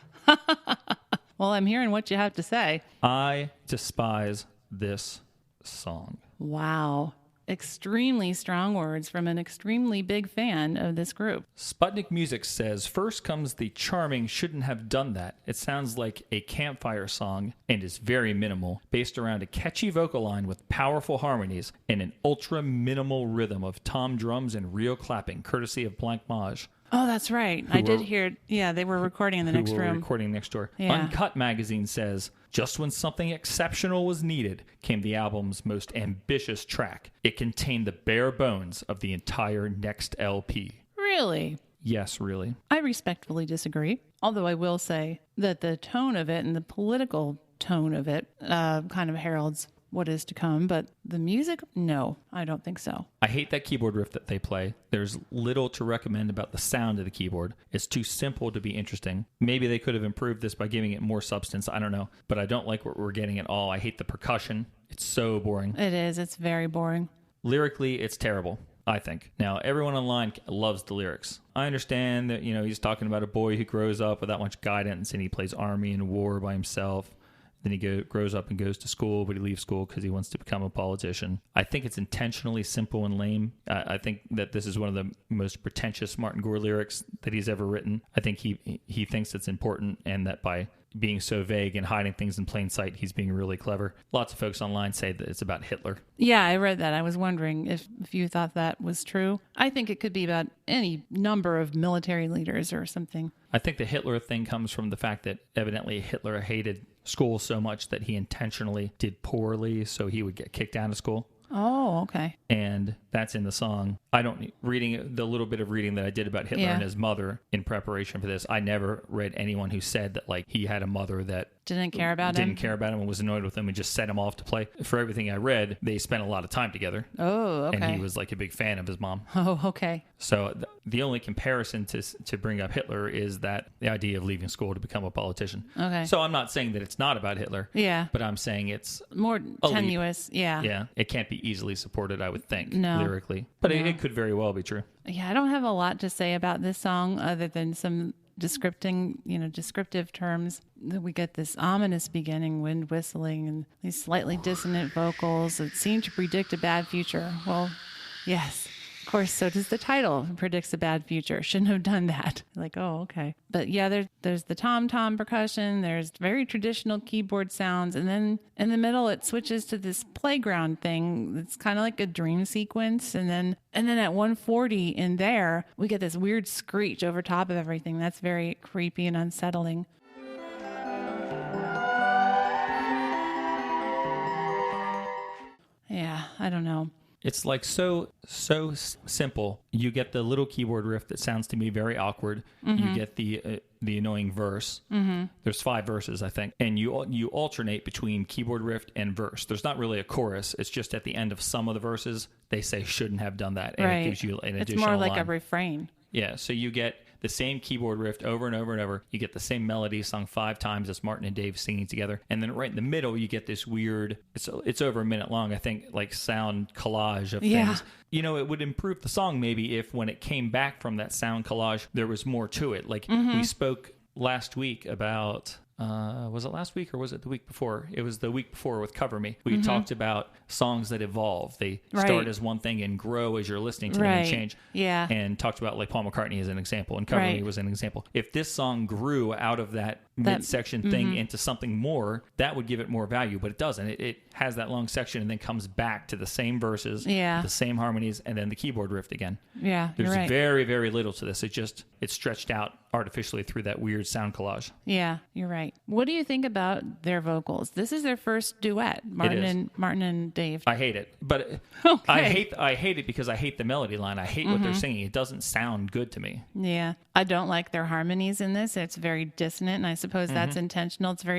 Well, I'm hearing what you have to say. I despise this song. Wow. Extremely strong words from an extremely big fan of this group. Sputnik Music says, first comes the charming Shouldn't Have Done That. It sounds like a campfire song and is very minimal, based around a catchy vocal line with powerful harmonies and an ultra-minimal rhythm of tom drums and real clapping, courtesy of Blancmange. Oh, that's right. I did hear, they were recording in the next room. Recording next door. Yeah. Uncut magazine says, just when something exceptional was needed, came the album's most ambitious track. It contained the bare bones of the entire next LP. Really? Yes, really. I respectfully disagree. Although I will say that the tone of it and the political tone of it kind of heralds what is to come, but the music, no, I don't think so. I hate that keyboard riff that they play. There's little to recommend about the sound of the keyboard. It's too simple to be interesting. Maybe they could have improved this by giving it more substance. I don't know, but I don't like what we're getting at all. I hate the percussion. It's so boring. It is. It's very boring. Lyrically, it's terrible, I think. Now, everyone online loves the lyrics. I understand that, he's talking about a boy who grows up without much guidance and he plays army and war by himself. Then he grows up and goes to school, but he leaves school because he wants to become a politician. I think it's intentionally simple and lame. I think that this is one of the most pretentious Martin Gore lyrics that he's ever written. I think he thinks it's important, and that by being so vague and hiding things in plain sight, he's being really clever. Lots of folks online say that it's about Hitler. Yeah, I read that. I was wondering if you thought that was true. I think it could be about any number of military leaders or something. I think the Hitler thing comes from the fact that evidently Hitler hated school so much that he intentionally did poorly so he would get kicked out of school. Oh, okay. And that's in the song. Reading the little bit of reading that I did about Hitler and his mother in preparation for this, I never read anyone who said that he had a mother that Didn't care about him? Didn't care about him and was annoyed with him and just sent him off to play. For everything I read, they spent a lot of time together. Oh, okay. And he was like a big fan of his mom. Oh, okay. So the only comparison to bring up Hitler is that the idea of leaving school to become a politician. Okay. So I'm not saying that it's not about Hitler. Yeah. But I'm saying it's more tenuous. Yeah. Yeah. It can't be easily supported, I would think, No. lyrically. But No. it could very well be true. Yeah, I don't have a lot to say about this song other than some descriptive terms. We get this ominous beginning, wind whistling, and these slightly dissonant vocals that seem to predict a bad future. Well, yes, of course, so does the title. It predicts a bad future. Shouldn't have done that. Like, oh, okay. But yeah, there's the tom-tom percussion. There's very traditional keyboard sounds. And then in the middle, it switches to this playground thing. It's kind of like a dream sequence. And then at 140 in there, we get this weird screech over top of everything. That's very creepy and unsettling. Yeah, I don't know. It's like so simple. You get the little keyboard riff that sounds to me very awkward. Mm-hmm. You get the annoying verse. Mm-hmm. There's 5 verses, I think, and you alternate between keyboard riff and verse. There's not really a chorus. It's just at the end of some of the verses they say shouldn't have done that, and it gives you an additional line. It's more like a refrain. Yeah, so you get the same keyboard riff over and over and over. You get the same melody sung 5 times as Martin and Dave singing together. And then right in the middle, you get this weird, it's over a minute long, I think, like sound collage of things. You know, it would improve the song maybe if when it came back from that sound collage, there was more to it. Like we spoke last week about... was it last week or was it the week before? It was the week before with Cover Me. We talked about songs that evolve. They start as one thing and grow as you're listening to them and change. Yeah. And talked about like Paul McCartney as an example and Cover Me was an example. If this song grew out of that midsection thing into something more, that would give it more value, but it doesn't. It has that long section and then comes back to the same verses, the same harmonies, and then the keyboard riff again. Yeah, There's very, very little to this. It's stretched out artificially through that weird sound collage. Yeah, you're right. What do you think about their vocals? This is their first duet, Martin and Dave. I hate it, but I hate it because I hate the melody line. I hate what they're singing. It doesn't sound good to me. Yeah, I don't like their harmonies in this. It's very dissonant, and I suppose that's intentional. To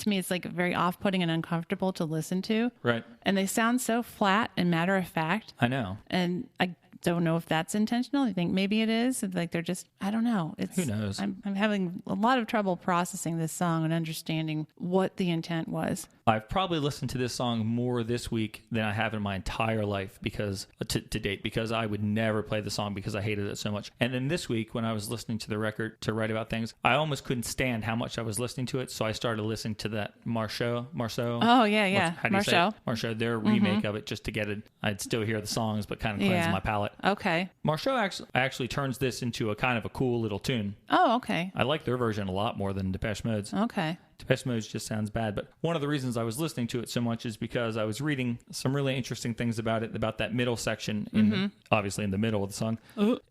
me, it's like very off-putting and uncomfortable to listen to. Right. And they sound so flat and matter of fact. I know. And I don't know if that's intentional. I think maybe it is. Like they're just, I don't know. Who knows? I'm having a lot of trouble processing this song and understanding what the intent was. I've probably listened to this song more this week than I have in my entire life because to date, because I would never play the song because I hated it so much. And then this week when I was listening to the record to write about things, I almost couldn't stand how much I was listening to it. So I started listening to that Marceau. Oh, yeah. How do you say it? Marceau, their remake of it just to get it. I'd still hear the songs, but kind of cleanse my palate. Okay. Marceau actually turns this into a kind of a cool little tune. Oh, okay. I like their version a lot more than Depeche Mode's. Okay. Depeche Mode just sounds bad, but one of the reasons I was listening to it so much is because I was reading some really interesting things about it, about that middle section, obviously in the middle of the song,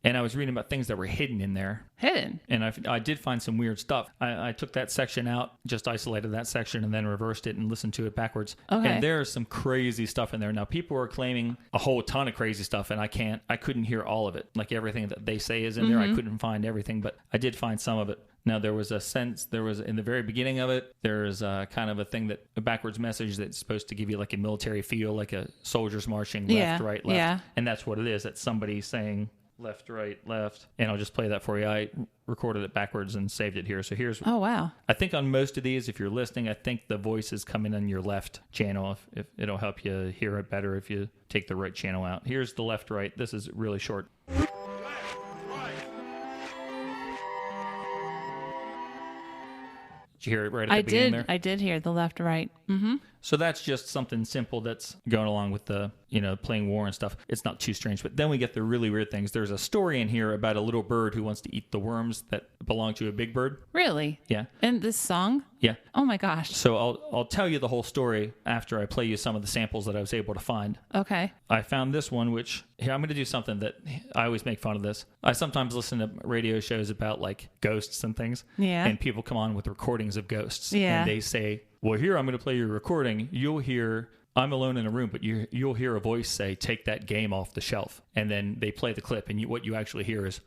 and I was reading about things that were hidden in there. Hidden? And I did find some weird stuff. I took that section out, just isolated that section, and then reversed it and listened to it backwards. Okay. And there's some crazy stuff in there. Now, people are claiming a whole ton of crazy stuff, and I couldn't hear all of it. Like everything that they say is in there, I couldn't find everything, but I did find some of it. Now, there was in the very beginning of it, there's kind of a backwards message that's supposed to give you like a military feel, like a soldiers marching left, right, left. Yeah. And that's what it is. That's somebody saying left, right, left. And I'll just play that for you. I recorded it backwards and saved it here. So here's... Oh, wow. I think on most of these, if you're listening, I think the voices come in on your left channel. If it'll help you hear it better if you take the right channel out. Here's the left, right. This is really short. Did you hear it right at the beginning there? I did hear the left, right. Mm-hmm. So that's just something simple that's going along with the, playing war and stuff. It's not too strange. But then we get the really weird things. There's a story in here about a little bird who wants to eat the worms that belong to a big bird. Really? Yeah. In this song? Yeah. Oh, my gosh. So I'll tell you the whole story after I play you some of the samples that I was able to find. Okay. I found this one, which, here, I'm going to do something that I always make fun of this. I sometimes listen to radio shows about, like, ghosts and things. Yeah. And people come on with recordings of ghosts. Yeah. And they say, well, here, I'm going to play your recording. You'll hear, I'm alone in a room, but you'll hear a voice say, take that game off the shelf. And then they play the clip, and what you actually hear is...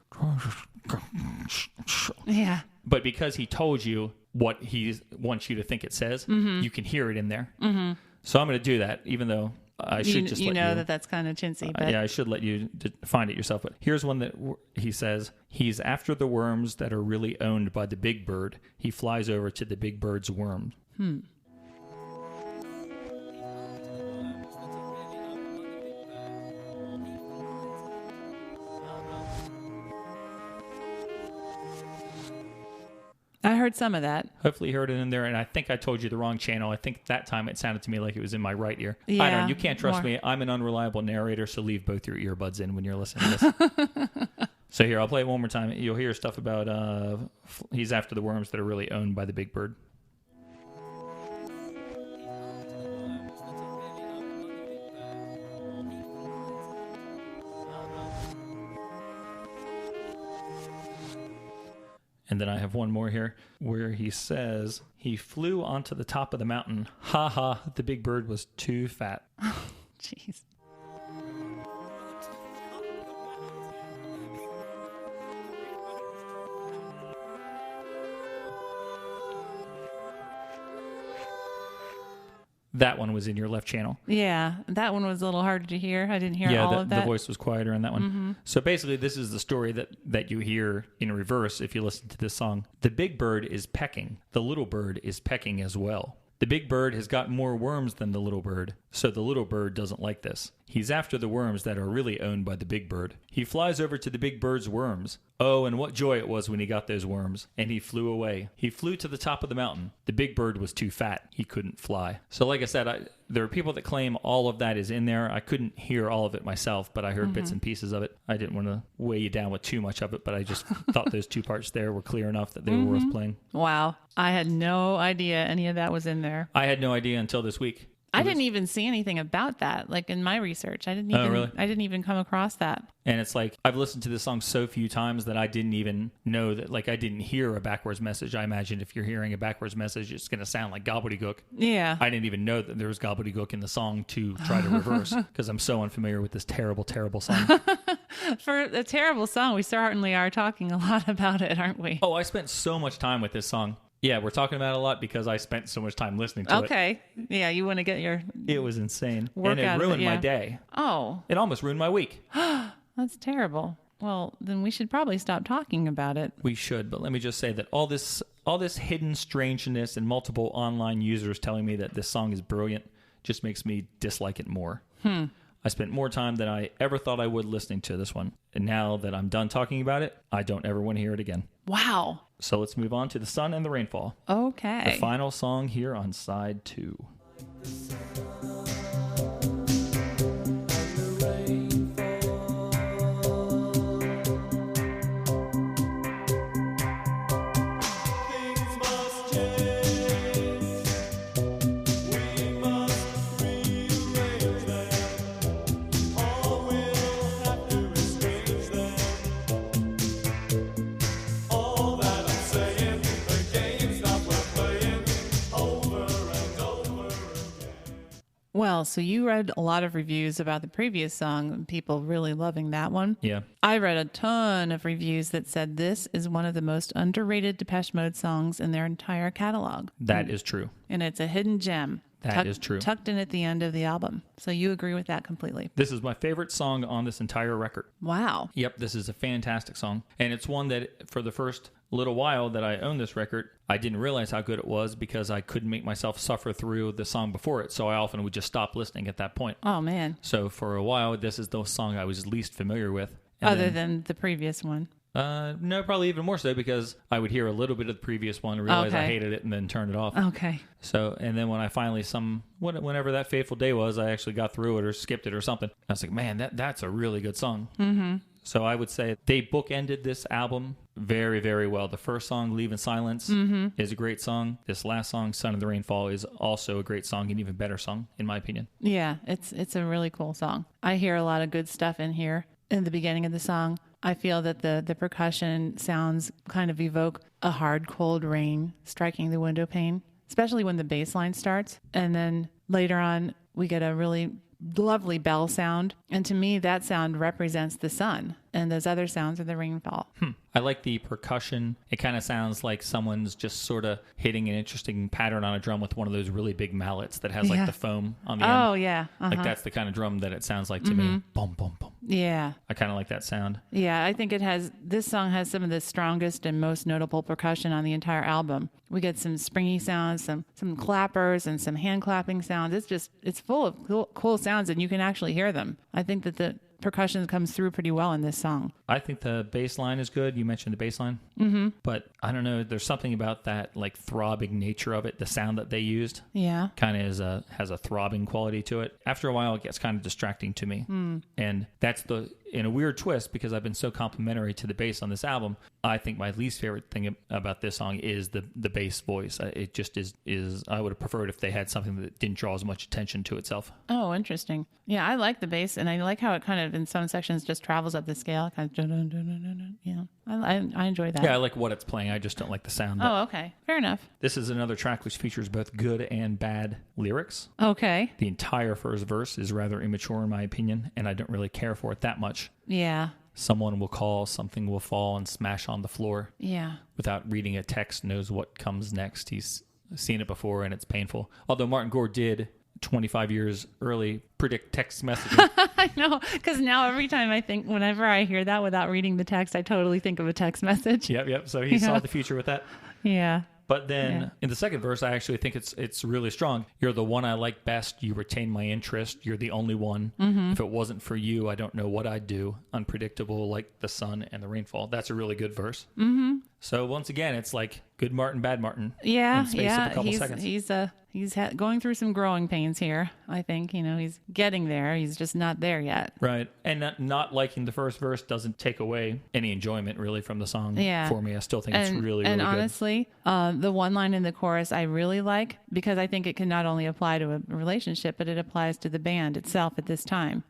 Yeah. But because he told you what he wants you to think it says, you can hear it in there. Mm-hmm. So I'm going to do that, even though I should just let you know that's kind of chintzy. But yeah, I should let you find it yourself. But here's one that he says, he's after the worms that are really owned by the big bird. He flies over to the big bird's worm. I heard some of that. Hopefully you heard it in there, and I think I told you the wrong channel. I think that time it sounded to me like it was in my right ear. Yeah, I don't know. You can't trust me. I'm an unreliable narrator, so leave both your earbuds in when you're listening to this. So here, I'll play it one more time. You'll hear stuff about he's after the worms that are really owned by the big bird. And then I have one more here where he says, he flew onto the top of the mountain. Ha ha, the big bird was too fat. Jeez. That one was in your left channel. Yeah, that one was a little harder to hear. I didn't hear all of that. The voice was quieter in that one. Mm-hmm. So basically, this is the story that you hear in reverse if you listen to this song. The big bird is pecking. The little bird is pecking as well. The big bird has got more worms than the little bird, so the little bird doesn't like this. He's after the worms that are really owned by the big bird. He flies over to the big bird's worms. Oh, and what joy it was when he got those worms. And he flew away. He flew to the top of the mountain. The big bird was too fat. He couldn't fly. So like I said, there are people that claim all of that is in there. I couldn't hear all of it myself, but I heard bits and pieces of it. I didn't want to weigh you down with too much of it, but I just thought those two parts there were clear enough that they were worth playing. Wow. I had no idea any of that was in there. I had no idea until this week. I didn't even see anything about that. Like in my research, I didn't even come across that. And it's like, I've listened to this song so few times that I didn't even know that, like, I didn't hear a backwards message. I imagined if you're hearing a backwards message, it's going to sound like gobbledygook. Yeah. I didn't even know that there was gobbledygook in the song to try to reverse because I'm so unfamiliar with this terrible, terrible song. For a terrible song, we certainly are talking a lot about it, aren't we? Oh, I spent so much time with this song. Yeah, we're talking about it a lot because I spent so much time listening to it. Okay. Yeah, you want to get your... It was insane. And it ruined my day. Oh. It almost ruined my week. That's terrible. Well, then we should probably stop talking about it. We should, but let me just say that all this hidden strangeness and multiple online users telling me that this song is brilliant just makes me dislike it more. I spent more time than I ever thought I would listening to this one. And now that I'm done talking about it, I don't ever want to hear it again. Wow. So let's move on to The Sun and the Rainfall. Okay. The final song here on side 2. Well, so you read a lot of reviews about the previous song, people really loving that one. Yeah. I read a ton of reviews that said this is one of the most underrated Depeche Mode songs in their entire catalog. That is true. And it's a hidden gem. That is true. Tucked in at the end of the album. So you agree with that completely. This is my favorite song on this entire record. Wow. Yep, this is a fantastic song. And it's one that for the first little while that I owned this record, I didn't realize how good it was because I couldn't make myself suffer through the song before it. So I often would just stop listening at that point. Oh, man. So for a while, this is the song I was least familiar with. Other than the previous one. No, probably even more so because I would hear a little bit of the previous one, realize I hated it, and then turn it off. Okay. So, and then when I finally, whenever that fateful day was, I actually got through it or skipped it or something. I was like, man, that's a really good song. Mm-hmm. So I would say they bookended this album very, very well. The first song, Leave in Silence, is a great song. This last song, Sun and the Rainfall, is also a great song, an even better song, in my opinion. Yeah, it's a really cool song. I hear a lot of good stuff in here. In the beginning of the song, I feel that the percussion sounds kind of evoke a hard, cold rain striking the window pane, especially when the bass line starts. And then later on, we get a really lovely bell sound. And to me, that sound represents the sun. And those other sounds are the rainfall. I like the percussion. It kind of sounds like someone's just sort of hitting an interesting pattern on a drum with one of those really big mallets that has like the foam on the end. Oh, yeah. Like that's the kind of drum that it sounds like to me. Boom, boom, boom. Yeah. I kind of like that sound. Yeah, I think this song has some of the strongest and most notable percussion on the entire album. We get some springy sounds, some clappers and some hand clapping sounds. It's full of cool sounds, and you can actually hear them. I think that the percussion comes through pretty well in this song. I think the bass line is good. You mentioned the bass line. Mm-hmm. But I don't know. There's something about that like throbbing nature of it. The sound that they used kind of has a throbbing quality to it. After a while, it gets kind of distracting to me. And that's in a weird twist, because I've been so complimentary to the bass on this album, I think my least favorite thing about this song is the bass voice. It just is I would have preferred if they had something that didn't draw as much attention to itself. Oh, interesting. Yeah, I like the bass, and I like how it kind of in some sections just travels up the scale. Kind of, I enjoy that. Yeah, I like what it's playing. I just don't like the sound. Oh, okay. Fair enough. This is another track which features both good and bad lyrics. Okay. The entire first verse is rather immature in my opinion, and I don't really care for it that much. Yeah. Someone will call, something will fall and smash on the floor. Yeah. Without reading a text, knows what comes next. He's seen it before, and it's painful. Although Martin Gore did 25 years early predict text messaging. I know, because now every time whenever I hear that without reading the text, I totally think of a text message. Yep. So he saw the future with that. Yeah. But then in the second verse, I actually think it's really strong. You're the one I like best. You retain my interest. You're the only one. Mm-hmm. If it wasn't for you, I don't know what I'd do. Unpredictable like the sun and the rainfall. That's a really good verse. Mm-hmm. So once again, it's like good Martin, bad Martin. Yeah, in space of a couple seconds. He's going through some growing pains here. I think, he's getting there. He's just not there yet. Right. And not liking the first verse doesn't take away any enjoyment really from the song for me. I still think it's really, really and good. And honestly, the one line in the chorus I really like, because I think it can not only apply to a relationship, but it applies to the band itself at this time.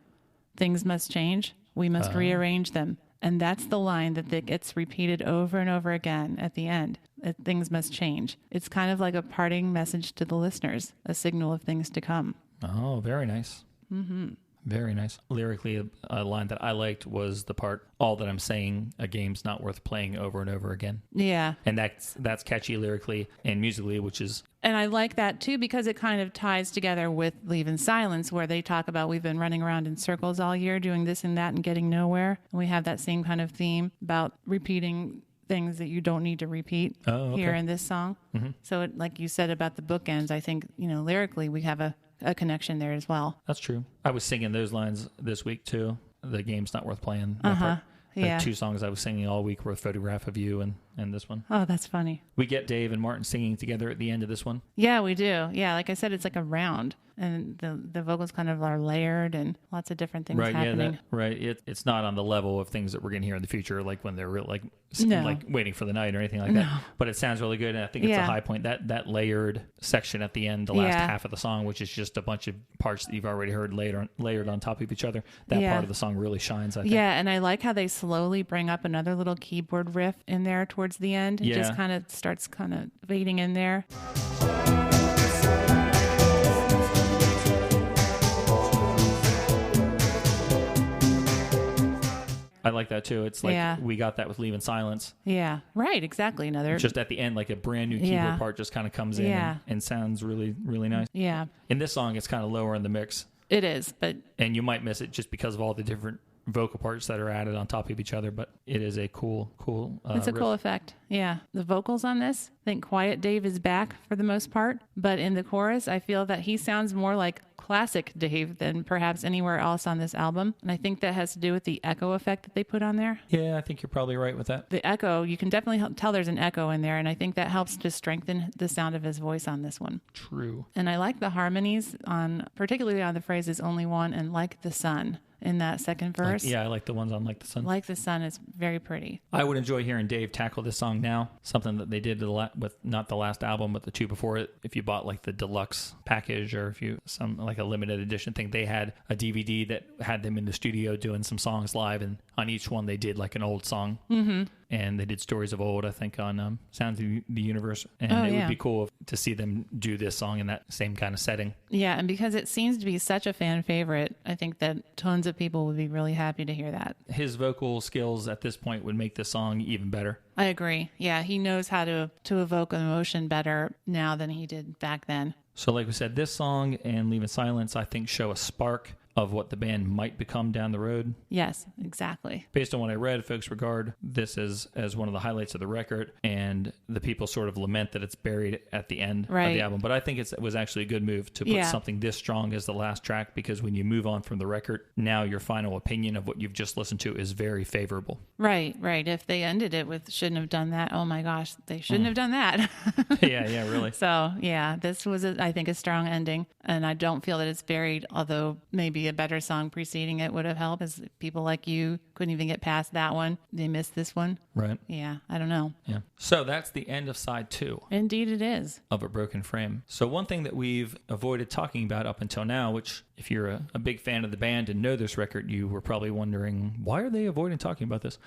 Things must change. We must rearrange them. And that's the line that gets repeated over and over again at the end. Things must change. It's kind of like a parting message to the listeners, a signal of things to come. Oh, very nice. Mm-hmm. Very nice. Lyrically, a line that I liked was the part, all that I'm saying, a game's not worth playing over and over again. Yeah. And that's catchy lyrically and musically, which is... And I like that, too, because it kind of ties together with Leave in Silence, where they talk about we've been running around in circles all year, doing this and that and getting nowhere. And we have that same kind of theme about repeating things that you don't need to repeat here in this song. Mm-hmm. So like you said about the bookends, I think, lyrically we have a connection there as well. That's true. I was singing those lines this week, too. The game's not worth playing. Part. Yeah. The two songs I was singing all week were Photograph of You and this one. Oh, that's funny. We get Dave and Martin singing together at the end of this one. Yeah, we do. Yeah, like I said, it's like a round. And the vocals kind of are layered and lots of different things happening. Yeah, it's not on the level of things that we're going to hear in the future, like when they're like Waiting for the Night or anything like that. But it sounds really good, and I think it's a high point. That layered section at the end, the last half of the song, which is just a bunch of parts that you've already heard layered on top of each other. That part of the song really shines, I think. Yeah, and I like how they slowly bring up another little keyboard riff in there towards the end. It just kind of starts kind of fading in there. I like that too. It's like we got that with Leave in Silence. Yeah, right, exactly. Just at the end, like a brand new keyboard part just kind of comes in and sounds really, really nice. Yeah. In this song, it's kind of lower in the mix. It is, and you might miss it just because of all the different vocal parts that are added on top of each other, but it is a cool it's a riff. Cool effect. Yeah. The vocals on this, I think Quiet Dave is back for the most part, but in the chorus, I feel that he sounds more like classic Dave than perhaps anywhere else on this album. And I think that has to do with the echo effect that they put on there. Yeah, I think you're probably right with that. The echo, you can definitely tell there's an echo in there, and I think that helps to strengthen the sound of his voice on this one. True. And I like the harmonies particularly on the phrases Only One and Like the Sun in that second verse. I like the ones on Like the Sun. Like the Sun is very pretty. I would enjoy hearing Dave tackle this song now, something that they did with not the last album, but the two before it. If you bought like the deluxe package, or if you like a limited edition thing, they had a DVD that had them in the studio doing some songs live, and on each one they did like an old song. Mm-hmm. and they did Stories of Old, I think, on Sounds of the Universe. And it would be cool to see them do this song in that same kind of setting. Yeah, and because it seems to be such a fan favorite, I think that tons of people would be really happy to hear that. His vocal skills at this point would make the song even better. I agree. Yeah, he knows how to evoke emotion better now than he did back then. So like we said, this song and Leave in Silence, I think, show a spark of what the band might become down the road. Yes, exactly. Based on what I read, folks regard this as one of the highlights of the record, and the people sort of lament that it's buried at the end of the album. But I think it was actually a good move to put something this strong as the last track, because when you move on from the record, now your final opinion of what you've just listened to is very favorable. Right. If they ended it with shouldn't have done that, oh my gosh, they shouldn't have done that. Yeah, really. So, yeah, this was, I think, a strong ending, and I don't feel that it's buried, although maybe a better song preceding it would have helped, as people like you couldn't even get past that one. They missed this one. Right. Yeah, I don't know. Yeah. So that's the end of side 2. Indeed it is. Of A Broken Frame. So one thing that we've avoided talking about up until now, which if you're a big fan of the band and know this record, you were probably wondering, why are they avoiding talking about this?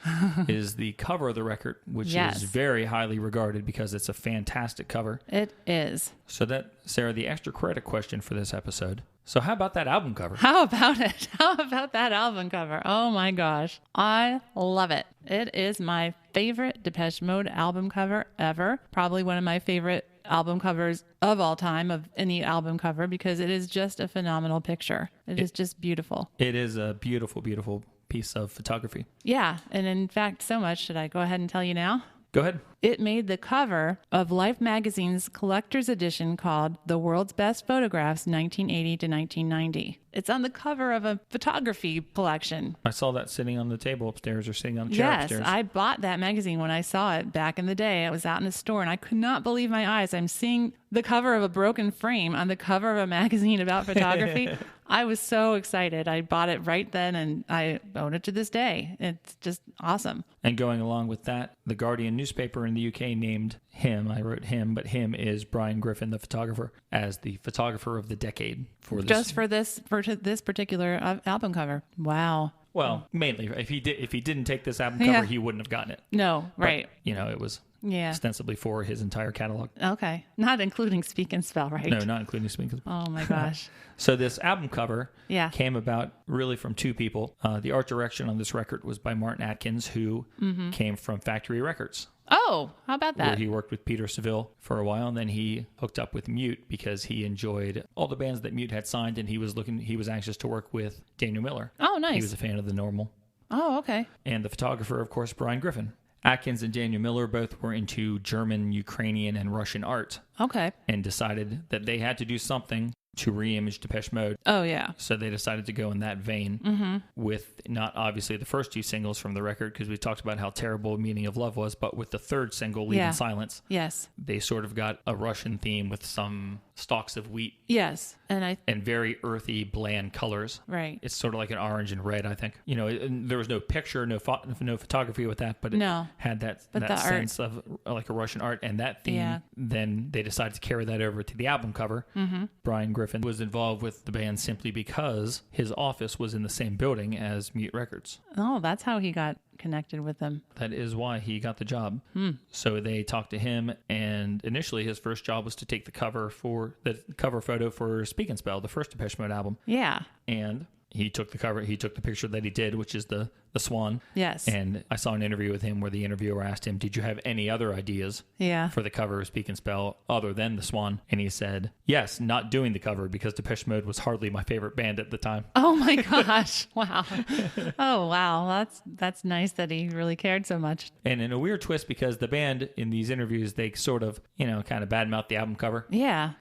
Is the cover of the record, which is very highly regarded because it's a fantastic cover. It is. So that, Sarah, the extra credit question for this episode. So how about that album cover? How about it? How about that album cover? Oh my gosh. I love it. It is my favorite Depeche Mode album cover ever. Probably one of my favorite album covers of all time, of any album cover, because it is just a phenomenal picture. It is just beautiful. It is a beautiful, beautiful piece of photography. Yeah. And in fact, so much. Should I go ahead and tell you now? Go ahead. It made the cover of Life magazine's collector's edition called The World's Best Photographs 1980 to 1990. It's on the cover of a photography collection. I saw that sitting on the table upstairs, or sitting on the chair upstairs. Yes, I bought that magazine when I saw it back in the day. I was out in a store and I could not believe my eyes. I'm seeing the cover of A Broken Frame on the cover of a magazine about photography. I was so excited. I bought it right then and I own it to this day. It's just awesome. And going along with that, the Guardian newspaper in the UK named him, I wrote him, but him is Brian Griffin, the photographer, as the photographer of the decade for this. For this particular album cover. Wow. Well, mainly, if he didn't take this album cover, he wouldn't have gotten it. No, right. But, it was ostensibly for his entire catalog. Okay. Not including Speak and Spell, right? No, not including Speak and Spell. Oh my gosh. So this album cover came about really from two people. The art direction on this record was by Martin Atkins, who came from Factory Records. Oh, how about that? Where he worked with Peter Seville for a while, and then he hooked up with Mute because he enjoyed all the bands that Mute had signed, and he was anxious to work with Daniel Miller. Oh, nice. He was a fan of The Normal. Oh, okay. And the photographer, of course, Brian Griffin. Atkins and Daniel Miller both were into German, Ukrainian, and Russian art. Okay. And decided that they had to do something to re-image Depeche Mode. Oh, yeah. So they decided to go in that vein with not obviously the first two singles from the record, because we talked about how terrible Meaning of Love was, but with the third single, Leave in Silence, they sort of got a Russian theme with some stalks of wheat. Yes. And very earthy, bland colors. Right. It's sort of like an orange and red, I think. There was no picture, no photography with that, but it had that sense of like a Russian art. And that theme, then they decided to carry that over to the album cover. Brian Griffin was involved with the band simply because his office was in the same building as Mute Records. Oh, that's how he got connected with them. That is why he got the job. So they talked to him, and initially his first job was to take the cover photo for Speak and Spell, the first Depeche Mode album. Yeah. And he took the picture that he did, which is the swan. Yes. And I saw an interview with him where the interviewer asked him, did you have any other ideas for the cover of Speak and Spell other than the swan? And he said, yes, not doing the cover because Depeche Mode was hardly my favorite band at the time. Oh my gosh. Wow. Oh, wow. That's nice that he really cared so much. And in a weird twist, because the band in these interviews, they sort of, kind of badmouth the album cover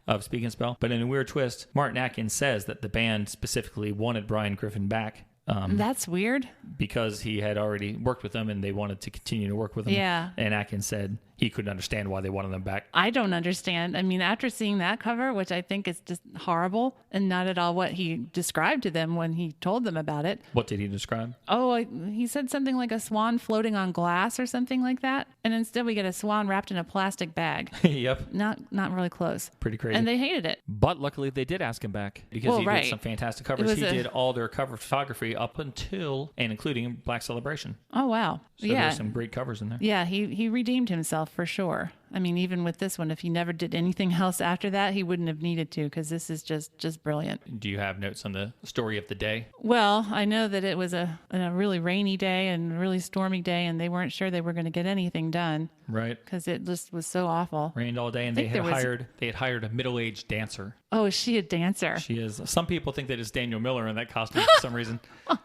of Speak and Spell. But in a weird twist, Martin Atkins says that the band specifically wanted Brian Griffin back. That's weird. Because he had already worked with them and they wanted to continue to work with them. Yeah. And Atkins said he couldn't understand why they wanted them back. I don't understand. I mean, after seeing that cover, which I think is just horrible and not at all what he described to them when he told them about it. What did he describe? Oh, he said something like a swan floating on glass or something like that. And instead we get a swan wrapped in a plastic bag. Yep. Not really close. Pretty crazy. And they hated it. But luckily they did ask him back because he did some fantastic covers. He did all their cover photography story up until and including Black Celebration. Oh, wow. So yeah. there's some great covers in there. Yeah, he redeemed himself for sure. I mean, even with this one, if he never did anything else after that, he wouldn't have needed to, because this is just brilliant. Do you have notes on the story of the day? Well, I know that it was a really rainy day and a really stormy day, and they weren't sure they were going to get anything done. Right. Because it just was so awful. Rained all day, and they had hired a middle-aged dancer. Oh, is she a dancer? She is. Some people think that it's Daniel Miller in that costume for some reason,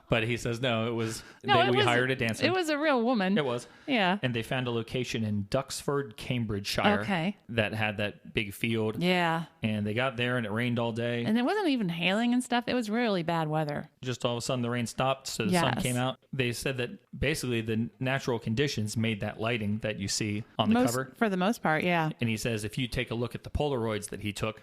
but he says no. We hired a dancer. It was a real woman. It was. Yeah. And they found a location in Duxford, Cambridgeshire, that had that big field. Yeah. And they got there, and it rained all day. And it wasn't even hailing and stuff. It was really bad weather. Just all of a sudden, the rain stopped, so the sun came out. They said that basically the natural conditions made that lighting that you see on the cover. For the most part, yeah. And he says if you take a look at the Polaroids that he took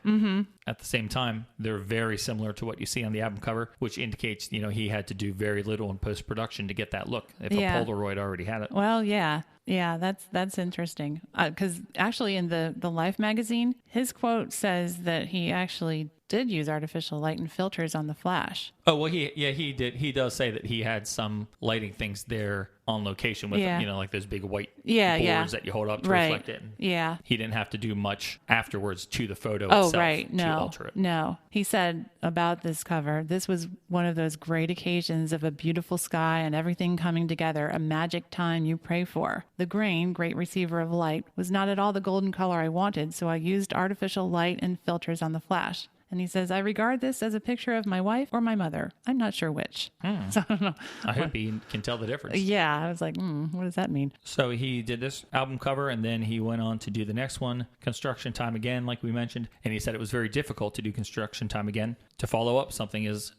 at the same time, they're very similar to what you see on the album cover, which indicates, he had to do very little in post-production to get that look if a Polaroid already had it. Well, yeah. Yeah, that's interesting. Because actually in the Life magazine, his quote says that he actually did use artificial light and filters on the flash. Oh, well, he did. He does say that he had some lighting things there on location with, like those big white boards that you hold up to reflect it. Yeah. He didn't have to do much afterwards to the photo itself to alter it. No. He said about this cover, this was one of those great occasions of a beautiful sky and everything coming together, a magic time you pray for. The grain, great receiver of light, was not at all the golden color I wanted, so I used artificial light and filters on the flash. And he says, I regard this as a picture of my wife or my mother. I'm not sure which. So I don't know. I hope he can tell the difference. Yeah, I was like, what does that mean? So he did this album cover, and then he went on to do the next one, Construction Time Again, like we mentioned. And he said it was very difficult to do Construction Time Again, to follow up something as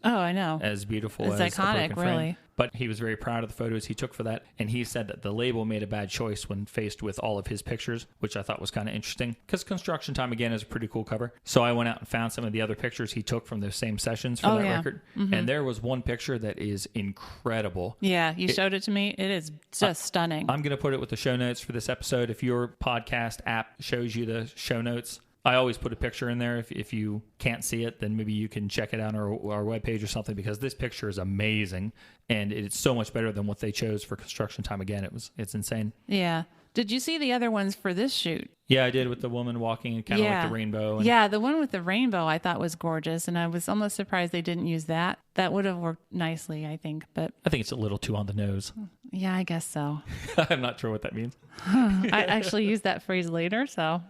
beautiful as iconic, A Broken Frame. really. But he was very proud of the photos he took for that. And he said that the label made a bad choice when faced with all of his pictures, which I thought was kind of interesting, because Construction Time Again is a pretty cool cover. So I went out and found some of the other pictures he took from those same sessions for that record. And there was one picture that is incredible. Yeah, you showed it to me. It is just stunning. I'm going to put it with the show notes for this episode. If your podcast app shows you the show notes, I always put a picture in there. If you can't see it, then maybe you can check it out on our webpage or something, because this picture is amazing, and it's so much better than what they chose for Construction Time Again. It's insane. Yeah. Did you see the other ones for this shoot? Yeah, I did, with the woman walking and kind of like the rainbow. Yeah, the one with the rainbow I thought was gorgeous, and I was almost surprised they didn't use that. That would have worked nicely, I think. But I think it's a little too on the nose. Yeah, I guess so. I'm not sure what that means. I actually used that phrase later, so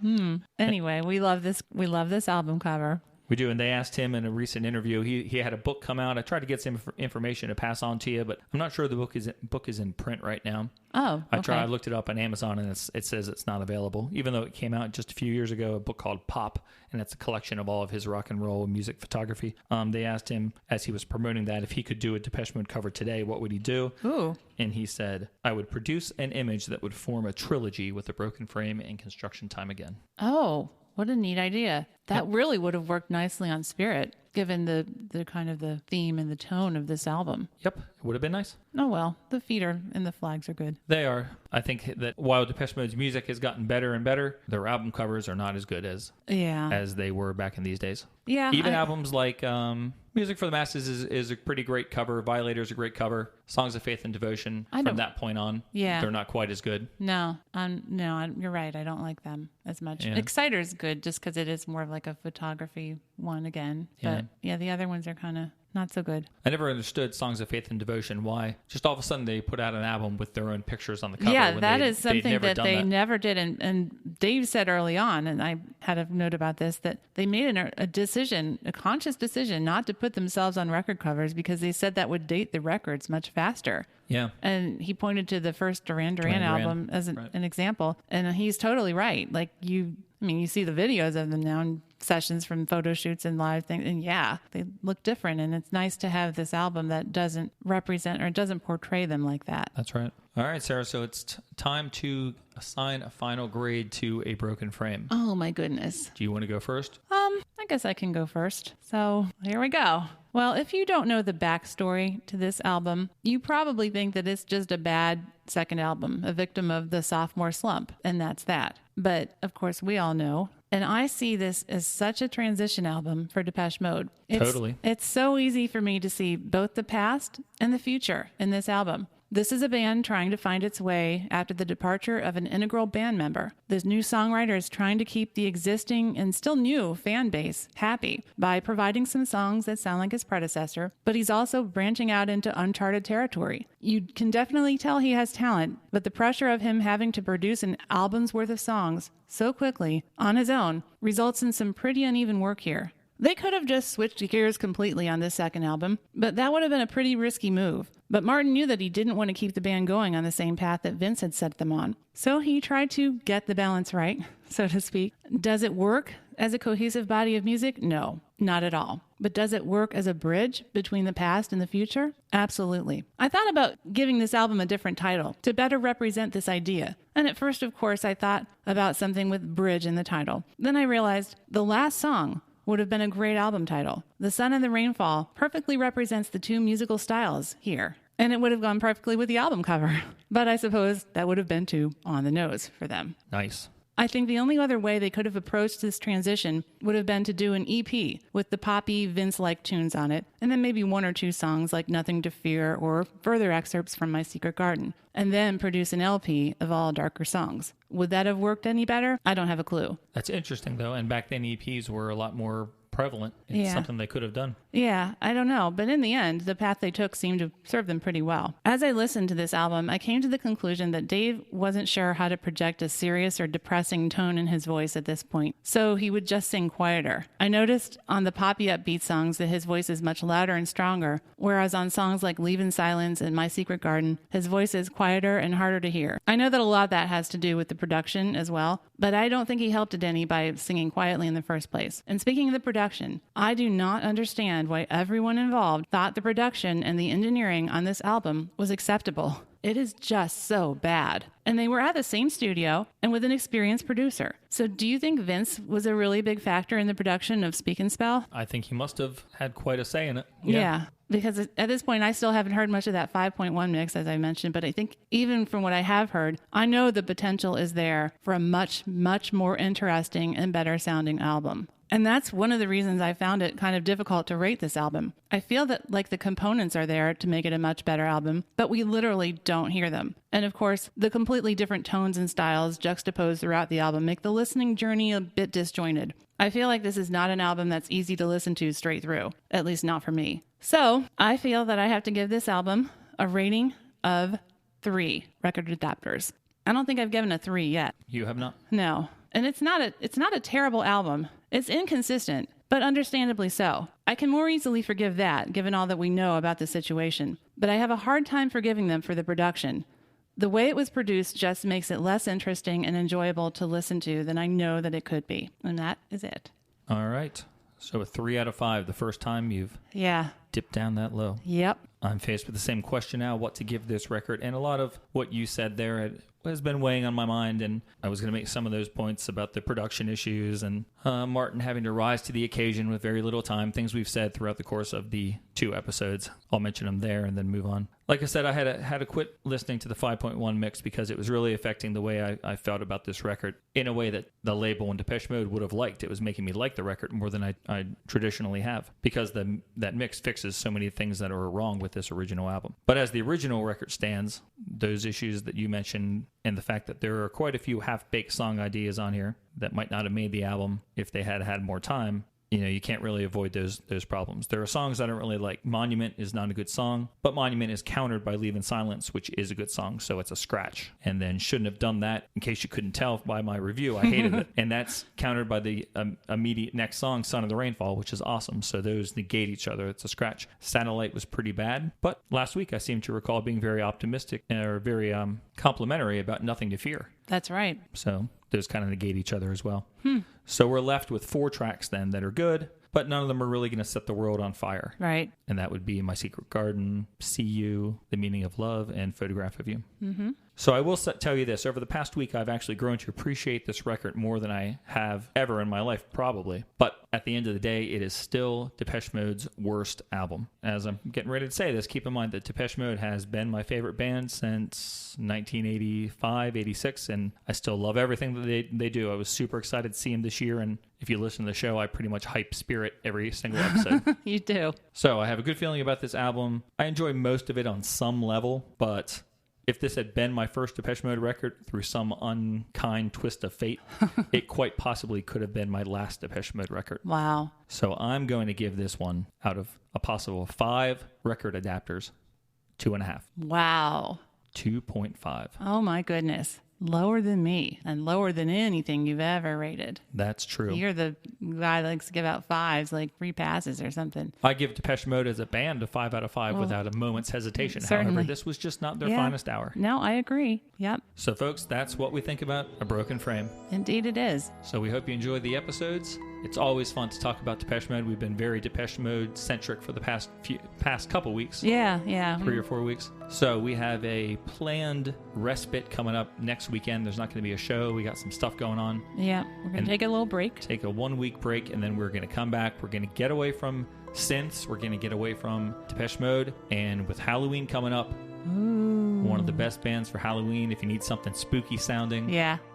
anyway, we love this album cover. We do, and they asked him in a recent interview. He had a book come out. I tried to get some information to pass on to you, but I'm not sure the book is in print right now. Oh, okay. I looked it up on Amazon, and it says it's not available, even though it came out just a few years ago, a book called Pop, and it's a collection of all of his rock and roll music photography. They asked him, as he was promoting that, if he could do a Depeche Mode cover today, what would he do? Ooh. And he said, I would produce an image that would form a trilogy with A Broken Frame and Construction Time Again. Oh, what a neat idea. That really would have worked nicely on Spirit, given the kind of the theme and the tone of this album. Yep, it would have been nice. Oh, well, the feet and the flags are good. They are. I think that while Depeche Mode's music has gotten better and better, their album covers are not as good as they were back in these days. Yeah. Even albums like Music for the Masses is a pretty great cover. Violator's a great cover. Songs of Faith and Devotion, from that point on, they're not quite as good. No, you're right. I don't like them as much. Yeah. Exciter's good just because it is more of like a photography one again. But the other ones are kind of not so good. I never understood Songs of Faith and Devotion. Why? Just all of a sudden they put out an album with their own pictures on the cover. Yeah, that is something that they never did. And Dave said early on, and I had a note about this, that they made a conscious decision not to put themselves on record covers because they said that would date the records much faster. Yeah. And he pointed to the first Duran Duran album as an example. And he's totally right. Like you see the videos of them now in sessions from photo shoots and live things. And they look different. And it's nice to have this album that doesn't represent or doesn't portray them like that. That's right. All right, Sarah. So it's time to assign a final grade to A Broken Frame. Oh, my goodness. Do you want to go first? I guess I can go first. So here we go. Well, if you don't know the backstory to this album, you probably think that it's just a bad second album, a victim of the sophomore slump, and that's that. But of course, we all know And I see this as such a transition album for Depeche Mode. Totally. It's so easy for me to see both the past and the future in this album. This is a band trying to find its way after the departure of an integral band member. This new songwriter is trying to keep the existing and still new fan base happy by providing some songs that sound like his predecessor, but he's also branching out into uncharted territory. You can definitely tell he has talent, but the pressure of him having to produce an album's worth of songs so quickly on his own results in some pretty uneven work here. They could have just switched gears completely on this second album, but that would have been a pretty risky move. But Martin knew that he didn't want to keep the band going on the same path that Vince had set them on. So he tried to get the balance right, so to speak. Does it work as a cohesive body of music? No, not at all. But does it work as a bridge between the past and the future? Absolutely. I thought about giving this album a different title to better represent this idea. And at first, of course, I thought about something with bridge in the title. Then I realized the last song would have been a great album title. The Sun and the Rainfall perfectly represents the two musical styles here. And it would have gone perfectly with the album cover. But I suppose that would have been too on the nose for them. Nice. I think the only other way they could have approached this transition would have been to do an EP with the poppy Vince-like tunes on it, and then maybe one or two songs like Nothing to Fear or further excerpts from My Secret Garden, and then produce an LP of all darker songs. Would that have worked any better? I don't have a clue. That's interesting, though. And back then, EPs were a lot more prevalent. It's something they could have done. Yeah, I don't know. But in the end, the path they took seemed to serve them pretty well. As I listened to this album, I came to the conclusion that Dave wasn't sure how to project a serious or depressing tone in his voice at this point, so he would just sing quieter. I noticed on the poppy upbeat songs that his voice is much louder and stronger, whereas on songs like Leave in Silence and My Secret Garden, his voice is quieter and harder to hear. I know that a lot of that has to do with the production as well, but I don't think he helped it any by singing quietly in the first place. And speaking of the production, I do not understand why everyone involved thought the production and the engineering on this album was acceptable. It is just so bad. And they were at the same studio and with an experienced producer. So do you think Vince was a really big factor in the production of Speak and Spell? I think he must have had quite a say in it. Yeah. Because at this point, I still haven't heard much of that 5.1 mix, as I mentioned. But I think even from what I have heard, I know the potential is there for a much, much more interesting and better sounding album. And that's one of the reasons I found it kind of difficult to rate this album. I feel that like the components are there to make it a much better album, but we literally don't hear them. And of course, the completely different tones and styles juxtaposed throughout the album make the listening journey a bit disjointed. I feel like this is not an album that's easy to listen to straight through, at least not for me. So I feel that I have to give this album a rating of 3 record adapters. I don't think I've given a 3 yet. You have not? No. And it's not a terrible album. It's inconsistent, but understandably so. I can more easily forgive that, given all that we know about the situation. But I have a hard time forgiving them for the production. The way it was produced just makes it less interesting and enjoyable to listen to than I know that it could be. And that is it. All right. So a 3 out of 5, the first time you've dipped down that low. Yep. I'm faced with the same question now, what to give this record. And a lot of what you said there has been weighing on my mind, and I was going to make some of those points about the production issues and Martin having to rise to the occasion with very little time, things we've said throughout the course of the 2 episodes. I'll mention them there and then move on. Like I said, I had to quit listening to the 5.1 mix because it was really affecting the way I felt about this record in a way that the label and Depeche Mode would have liked. It was making me like the record more than I traditionally have because that mix fixes so many things that are wrong with this original album. But as the original record stands, those issues that you mentioned and the fact that there are quite a few half-baked song ideas on here that might not have made the album if they had had more time, you can't really avoid those problems. There are songs I don't really like. Monument is not a good song, but Monument is countered by Leave in Silence, which is a good song, so it's a scratch. And then Shouldn't Have Done That, in case you couldn't tell by my review, I hated it. And that's countered by the immediate next song, Son of the Rainfall, which is awesome. So those negate each other. It's a scratch. Satellite was pretty bad, but last week I seem to recall being very optimistic or very complimentary about Nothing to Fear. That's right. So those kind of negate each other as well. So we're left with 4 tracks then that are good, but none of them are really going to set the world on fire. Right. And that would be My Secret Garden, See You, The Meaning of Love, and Photograph of You. So I will tell you this. Over the past week, I've actually grown to appreciate this record more than I have ever in my life, probably. But at the end of the day, it is still Depeche Mode's worst album. As I'm getting ready to say this, keep in mind that Depeche Mode has been my favorite band since 1985, 86, and I still love everything that they do. I was super excited to see them this year, and if you listen to the show, I pretty much hype Spirit every single episode. You do. So I have a good feeling about this album. I enjoy most of it on some level, but if this had been my first Depeche Mode record through some unkind twist of fate, it quite possibly could have been my last Depeche Mode record. Wow. So I'm going to give this one, out of a possible 5 record adapters, 2.5. Wow. 2.5. Oh my goodness. Lower than me and lower than anything you've ever rated. That's true. You're the guy that likes to give out 5s, like free passes or something. I give Depeche Mode as a band a 5 out of 5 without a moment's hesitation. Certainly. However, this was just not their finest hour. No, I agree. Yep. So folks, that's what we think about A Broken Frame. Indeed it is. So we hope you enjoyed the episodes. It's always fun to talk about Depeche Mode. We've been very Depeche Mode centric for the past couple weeks. Yeah. 3 or 4 weeks. So we have a planned respite coming up next weekend. There's not going to be a show. We got some stuff going on. Yeah. We're going to take a little break. Take a 1-week break, and then we're going to come back. We're going to get away from synths. We're going to get away from Depeche Mode. And with Halloween coming up, one of the best bands for Halloween, if you need something spooky sounding,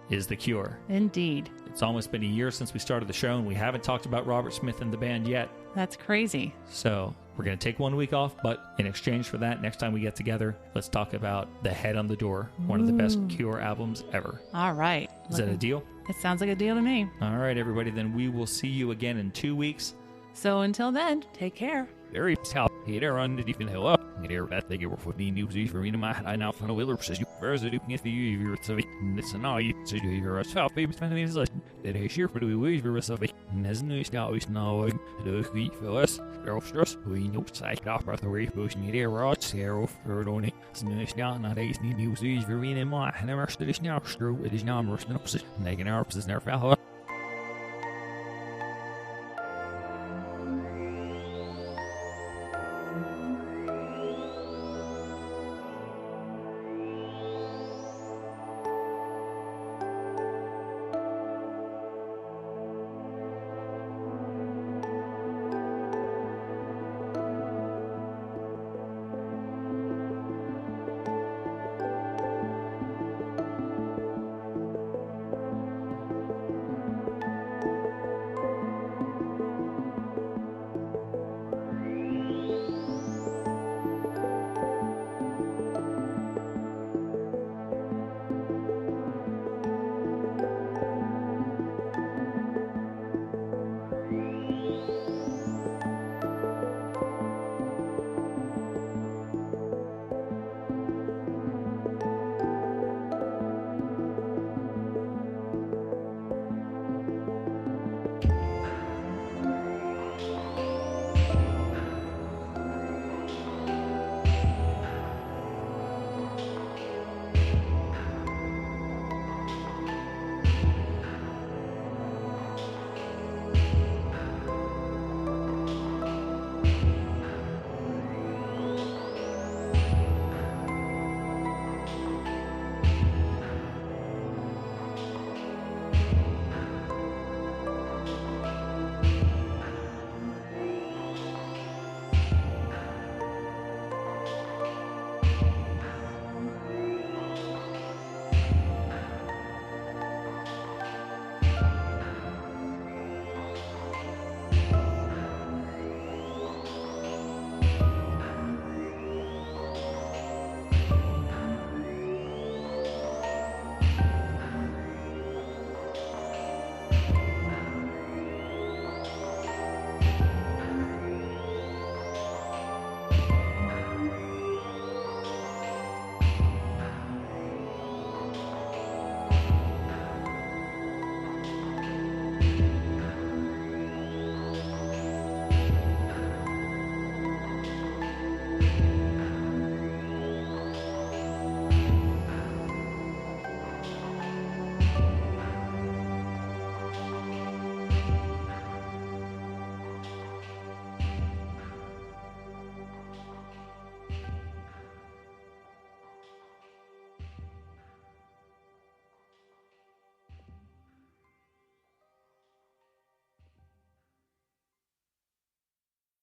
is The Cure. Indeed. It's almost been a year since we started the show, and we haven't talked about Robert Smith and the band yet. That's crazy. So we're going to take 1 week off, but in exchange for that, next time we get together, let's talk about The Head on the Door, one of the best Cure albums ever. All right. Is that a deal? It sounds like a deal to me. All right, everybody, then we will see you again in 2 weeks. So until then, take care. Very how here on the different hill up. Here that they were for the news for me my I now from the willer says you first do if you so it's now you so you're a self baby spending is like that is here for the ways for us of as no now is now the we for us girl stress we know side off for the way push me there right zero for only snooze down not is news for me in my never stood is now true it is now more than opposite making our opposites never fell